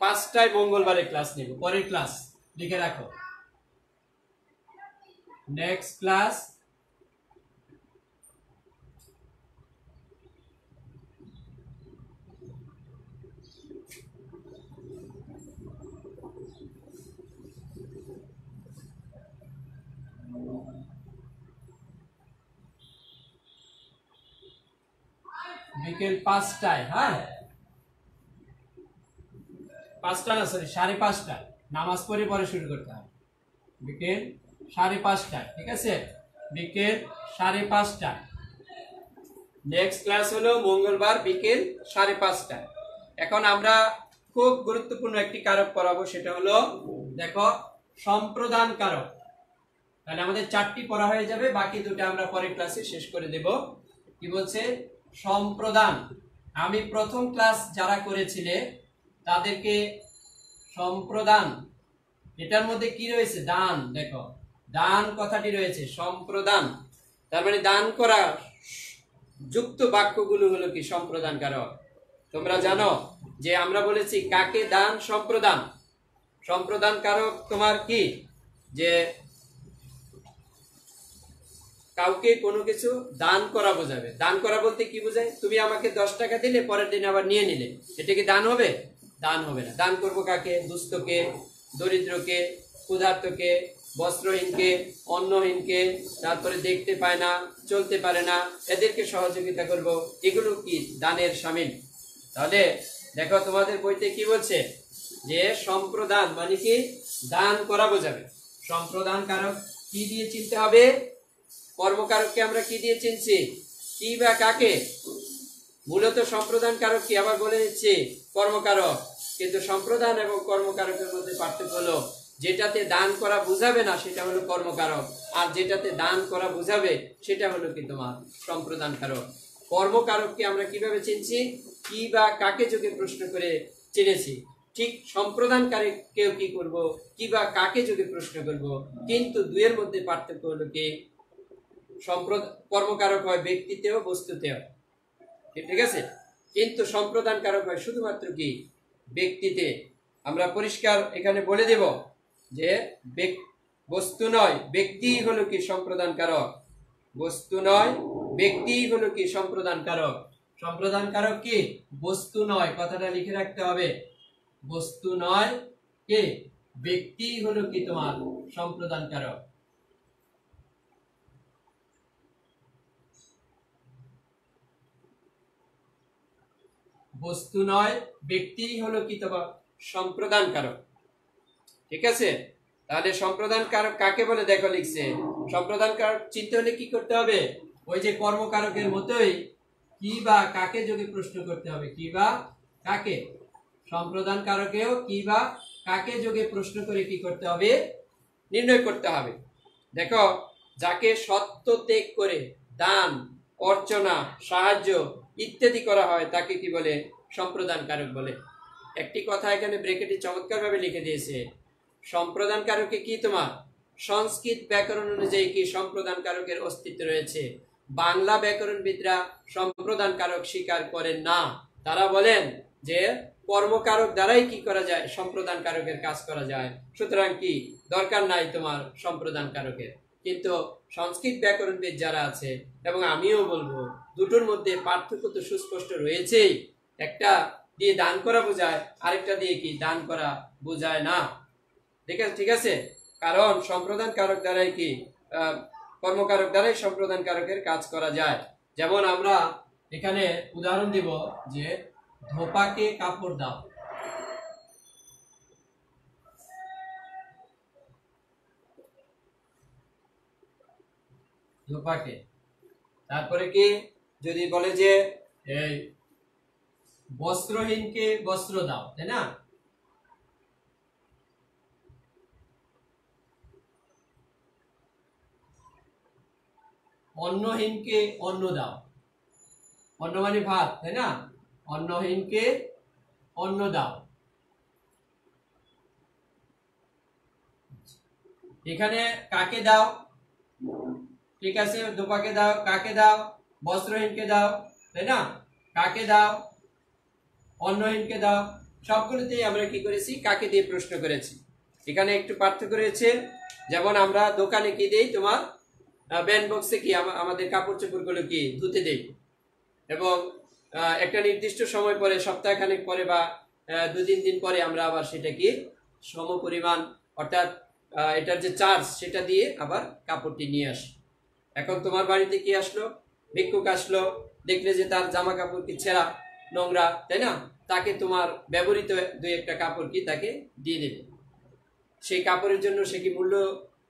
5টায় মঙ্গলবারে ক্লাস নেব। পরের ক্লাস লিখে রাখো, নেক্সট ক্লাস বিকেল 5টায়। হ্যাঁ, 5টা না, সরি 5:30টায় নামাজ পড়ে পরে শুরু করতে হবে। বিকেল 5:30টায়, ঠিক আছে? বিকেল 5:30টায় নেক্সট ক্লাস হলো মঙ্গলবার বিকেল 5:30টায়। এখন আমরা খুব গুরুত্বপূর্ণ একটি কারক পড়াবো, সেটা হলো দেখো সম্প্রদান কারক। তাহলে আমাদের 4টি পড়া হয়ে যাবে, বাকি 2টা আমরা পরের ক্লাসে শেষ করে দেব। কি বলছে? সম্প্রদান। আমি প্রথম ক্লাস যারা করেছিলে তাদেরকে সম্প্রদান, এটার মধ্যে কি রয়েছে? দান। দেখো দান কথাটি রয়েছে, সম্প্রদান তার মানে দান করা যুক্ত বাক্যগুলো হলো কি সম্প্রদান কারক। তোমরা জানো যে আমরা বলেছি কাকে দান সম্প্রদান। সম্প্রদান কারক তোমার কি? যে কাউকে কোনো কিছু দান করা বোঝাবে। দান করা বলতে কি বোঝায়? তুমি আমাকে 10 টাকা দিলে, পরের দিন আবার নিয়ে নিলে, এটা কি দান হবে? দান হবে না। দান করব কাকে? দুস্থকে, দরিদ্রকে, ক্ষুধার্তকে, বস্ত্রহীনকে, অন্নহীনকে, তারপরে দেখতে পায় না, চলতে পারে না, এদেরকে সহযোগিতা করব। এগুলো কি দানের শামিল। তাহলে দেখো তোমাদের বইতে কি বলছে? যে সম্প্রদান মানে কি? দান করা বোঝাবে। সম্প্রদান কারক কি দিয়ে চিনতে হবে? কর্মকারককে আমরা কি দিয়ে চিনছি? কি বা কাকে? মূলত সম্প্রদান কারক কি আবার বলে দিচ্ছি কর্মকারক, কিন্তু সম্প্রদান এবং কর্মকারকের মধ্যে পার্থক্য হলো যেটাতে দান করা বুঝাবে না সেটা হলো কর্মকারক, আর যেটাতে দান করা বুঝাবে সেটা হলো কি তোমার সম্প্রদান কারক। কর্মকারককে আমরা কিভাবে চিনছি, কি বা কাকে যোগে প্রশ্ন করে চিনেছি, ঠিক সম্প্রদানকারীকেও কি করব, কি বা কাকে যোগে প্রশ্ন করব, কিন্তু দুয়ের মধ্যে পার্থক্য হলো কি কর্মকারক হয় ব্যক্তিতেও বস্তুতেও, ঠিক আছে, কিন্তু সম্প্রদান কারক হয় শুধুমাত্র কি ব্যক্তিতে। আমরা পরিষ্কার এখানে বলে দেব যে বস্তু নয় ব্যক্তি হলো কি সম্প্রদান কারক, বস্তু নয় ব্যক্তি হলো কি সম্প্রদান কারক। সম্প্রদান কারক কি বস্তু নয়, কথাটা লিখে রাখতে হবে, বস্তু নয় কি ব্যক্তি হলো কি তোমার সম্প্রদান কারক। বস্তু নয় ব্যক্তি হলো কি তোমার সম্প্রদান কারক, ঠিক আছে। তাহলে সম্প্রদান কারক কাকে বলে দেখো লিখছে, সম্প্রদান কারক চিনতে হলে কি করতে হবে, ওই যে কর্মকারকের মতোই কি বা কাকে যোগে প্রশ্ন করতে হবে, কি বা কাকে, সম্প্রদান কারকেও কি বা কাকে যোগে প্রশ্ন করে কি করতে হবে নির্ণয় করতে হবে। দেখো যাকে সত্য ত্যাগ করে দান অর্চনা সাহায্য ইত্যাদি করা হয় তাকে কি বলে সম্প্রদান কারক বলে। একটি কথা এখানে ব্রেকেটে চমৎকারভাবে লিখে দিয়েছে, সম্প্রদান কারকে কি তোমার সংস্কৃত ব্যাকরণ অনুযায়ী কি সম্প্রদান কারকের অস্তিত্ব রয়েছে, বাংলা ব্যাকরণবিদরা সম্প্রদান কারক স্বীকার করেন না, তারা বলেন যে কর্মকারক দ্বারাই কি করা যায় সম্প্রদান কারকের কাজ করা যায়, সুতরাং কি দরকার নাই তোমার সম্প্রদান কারকের। কিন্তু সংস্কৃত ব্যাকরণবিদ যারা আছে এবং আমিও বলবো দুটোর মধ্যে পার্থক্য তো সুস্পষ্ট রয়েছেই, একটা দিয়ে দান করা বোঝায়, আরেকটা দিয়ে কি দান করা বোঝায় না, ঠিক আছে। কারণ সম্প্রদান কারক দ্বারাই কি কর্মকারক দ্বারাই সম্প্রদান কারকের কাজ করা যায়। যেমন আমরা এখানে উদাহরণ দিব যে ধোপাকে কাপড় দাও, ধোপাকে, তারপরে কি যদি বলে যে এই বস্ত্রহীনকে বস্ত্র দাও, তাই না, অন্নহীনকে অন্ন দাও, অন্ন মানে ভাত, তাই না, অন্নহীনকে অন্ন দাও। এখানে কাকে দাও, ঠিক আছে, ধোপাকে দাও, কাকে দাও, বস্ত্রহীনকে দাও, তাই না, কাকে দাও, অন্নহীনকে দাও, সবগুলোতেই আমরা কি করেছি কাকে দিয়ে প্রশ্ন করেছি। এখানে একটু পার্থক্য রয়েছে, যেমন আমরা দোকানে কি দেই তোমার ব্যান্ড বক্সে কি আমাদের কাপড় চোপড় গুলো কি ধুতে দেই, এবং একটা নির্দিষ্ট সময় পরে সপ্তাহখানেক পরে বা 2-3 দিন পরে আমরা আবার সেটা কি সম পরিমাণ অর্থাৎ এটার যে চার্জ সেটা দিয়ে আবার কাপড়টি নিয়ে আসি। এখন তোমার বাড়িতে কি আসলো, ভিক্ষুক আসলো, দেখলে যে তার জামা কাপড় কি ছেঁড়া নোংরা, তাই না, তাকে তোমার ব্যবহৃত 2-1টা কাপড় কি তাকে দিয়ে দেবে, সেই কাপড়ের জন্য সে কি মূল্য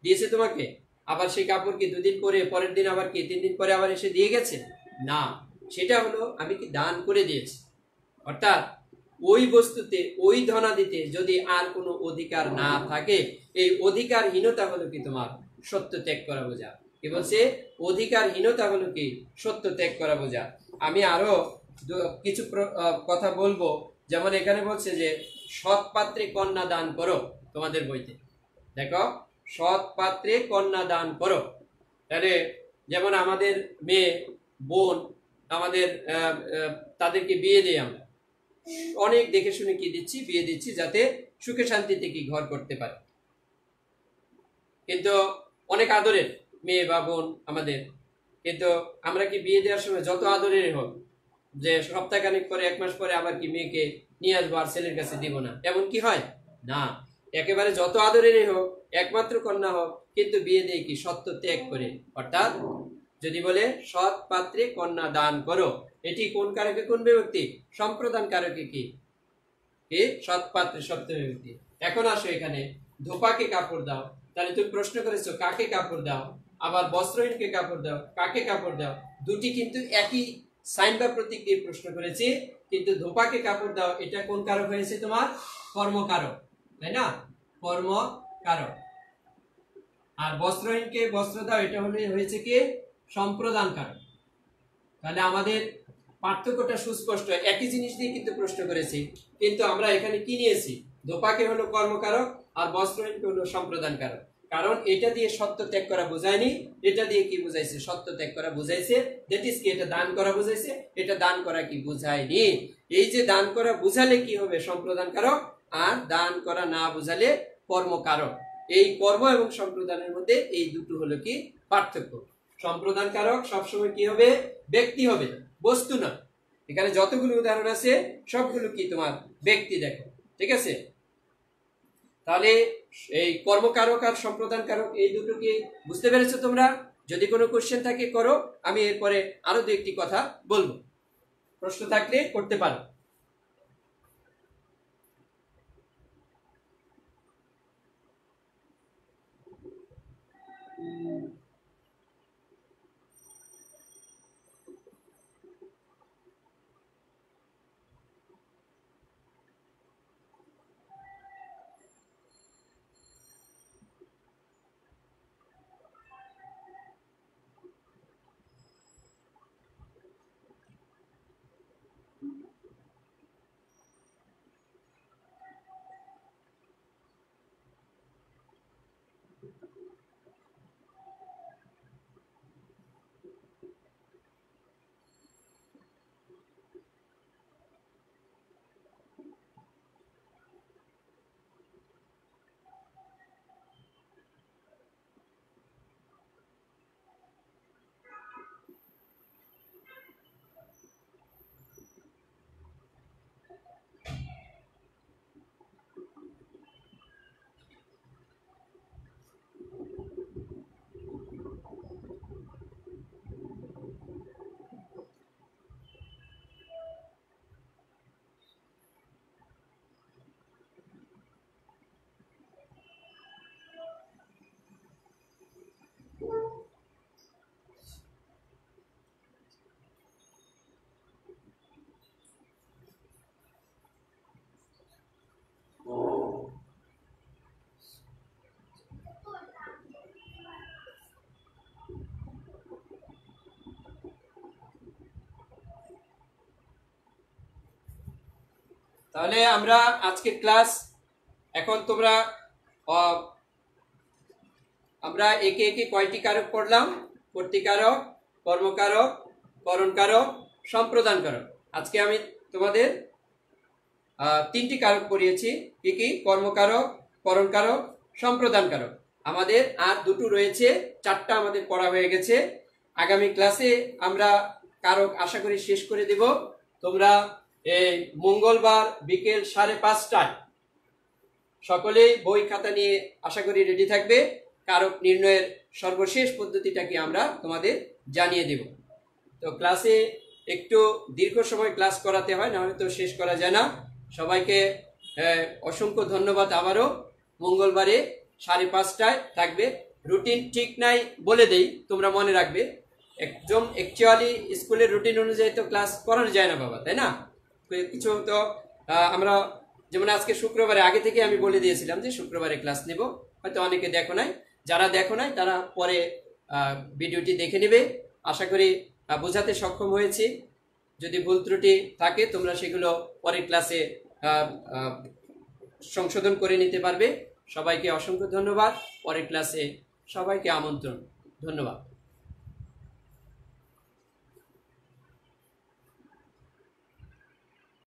দিয়েছে তোমাকে, আবার সেই কাপড় কি 2 দিন পরে পরের দিন আবার কি 3 দিন পরে আবার এসে দিয়ে গেছে, না, সেটা হলো আমি কি দান করে দিয়েছি। অর্থাৎ ওই বস্তুতে ওই ধনাদিতে যদি আর কোনো অধিকার না থাকে, এই অধিকারহীনতা হলো কি তোমার সত্য ত্যাগ করা বোঝা। কি বলছে, অধিকারহীনতা হলো কি সত্য ত্যাগ করা বোঝা। আমি আরো কিছু কথা বলবো, যেমন এখানে বলছে যে সৎ পাত্রে কন্যা দান করো, তোমাদের বইতে দেখো সৎ পাত্রে কন্যা দান করো। তাহলে যেমন আমাদের মেয়ে বোন আমাদের তাদেরকে বিয়ে দিই, আমরা অনেক দেখে শুনে কি দিচ্ছি, বিয়ে দিচ্ছি যাতে সুখে শান্তিতে কি ঘর করতে পারে, কিন্তু অনেক আদরের মেয়ে বা বোন আমাদের, কিন্তু আমরা কি বিয়ে দেওয়ার সময় যত আদরের হোক যে সপ্তাহখানেক পরে 1 মাস পরে আবার কি মেয়েকে নিয়ে আসবো আর ছেলের কাছে দিব না, এমন কি হয় না, একেবারে যত আদরেরই হোক একমাত্র কন্যা হোক কিন্তু বিয়ে দিয়ে কি সত্য ত্যাগ করে। অর্থাৎ যদি বলে সৎ পাত্রে কন্যা দান করো, এটি কোন কারকে কোন বিভক্তি, সম্প্রদান কারকে কি সৎ পাত্রে সত্য বিভক্তি। এখন আসো এখানে ধোপাকে কাপড় দাও, তাহলে তুমি প্রশ্ন করেছো কাকে কাপড় দাও, আবার বস্ত্রহীনকে কাপড় দাও, কাকে কাপড় দাও, দুটি কিন্তু একই সাইন বা প্রতীক দিয়ে প্রশ্ন করেছি, কিন্তু ধোপাকে কাপড় দাও এটা কোন কারক হয়েছে? তোমার কর্মকারক, তাই না? কর্মকারক। আর বস্ত্রহীনকে বস্ত্র দাও এটা হয়েছে কি সম্প্রদান কারক। তাহলে আমাদের পার্থক্যটা সুস্পষ্ট, একই জিনিস দিয়ে কিন্তু প্রশ্ন করেছি, কিন্তু আমরা এখানে কি নিয়েছি? ধোপাকে হলো কর্মকারক আর বস্ত্রহীনকে হলো সম্প্রদান কারক। কারণ এটা দিয়ে সত্য ত্যাগ করা বোঝায়নি, এটা দিয়ে কি বুঝাইছে? সত্য ত্যাগ করা বুঝাইছে। দ্যাট ইজ কি, এটা দান করা বুঝাইছে, এটা দান করা কি বুঝায়নি। এই যে দান করা বুঝালে কি হবে? সম্প্রদান কারক, আর দান করা না বুঝালে কর্মকারক। এই কর্ম এবং সম্প্রদানের মধ্যে এই দুটো হলো কি পার্থক্য। সম্প্রদান কারক সবসময় কি হবে? ব্যক্তি হবে, বস্তু না। এখানে যতগুলো উদাহরণ আছে সবগুলো কি তোমার ব্যক্তি, দেখো, ঠিক আছে? তাহলে এই কর্মকারক আর সম্প্রদান কারক এই দুটো কি বুঝতে পেরেছো তোমরা? যদি কোনো কোশ্চেন থাকে করো, আমি এরপরে আরো দু একটি কথা বলবো, প্রশ্ন থাকলে করতে পারো। তাহলে আমরা আজকের ক্লাস, এখন তোমরা আমরা একে একে কয়টি কারক পড়লাম? কর্তৃকারক, কর্মকারক, করণকারক, সম্প্রদান কারক। আজকে আমি তোমাদের তিনটি কারক পড়িয়েছি। কি কি? কর্মকারক, করণকারক, সম্প্রদান কারক। আমাদের আর দুটো রয়েছে, চারটা আমাদের পড়া হয়ে গেছে। আগামী ক্লাসে আমরা কারক আশা করি শেষ করে দেব। তোমরা এই মঙ্গলবার বিকেল 5:30টায় সকলেই বই খাতা নিয়ে আশা করি রেডি থাকবে। কারক নির্ণয়ের সর্বশেষ পদ্ধতিটাকে আমরা তোমাদের জানিয়ে দেব। তো ক্লাসে একটু দীর্ঘ সময় ক্লাস করাতে হয়, নাহলে তো শেষ করা যায় না। সবাইকে অসংখ্য ধন্যবাদ। আবারও মঙ্গলবারে 5:30টায় থাকবে। রুটিন ঠিক নাই বলে দেই, তোমরা মনে রাখবে। একদম অ্যাকচুয়ালি স্কুলের রুটিন অনুযায়ী তো ক্লাস করানো যায় না বাবা, তাই না? কিছু তো আমরা, যেমন আজকে শুক্রবারে আগে থেকে আমি বলে দিয়েছিলাম যে শুক্রবারে ক্লাস নেব। হয়তো অনেকে দেখো নাই, যারা দেখো নাই তারা পরে ভিডিওটি দেখে নেবে। আশা করি বোঝাতে সক্ষম হয়েছি। যদি ভুল ত্রুটি থাকে তোমরা সেগুলো পরের ক্লাসে সংশোধন করে নিতে পারবে। সবাইকে অসংখ্য ধন্যবাদ। পরের ক্লাসে সবাইকে আমন্ত্রণ। ধন্যবাদ।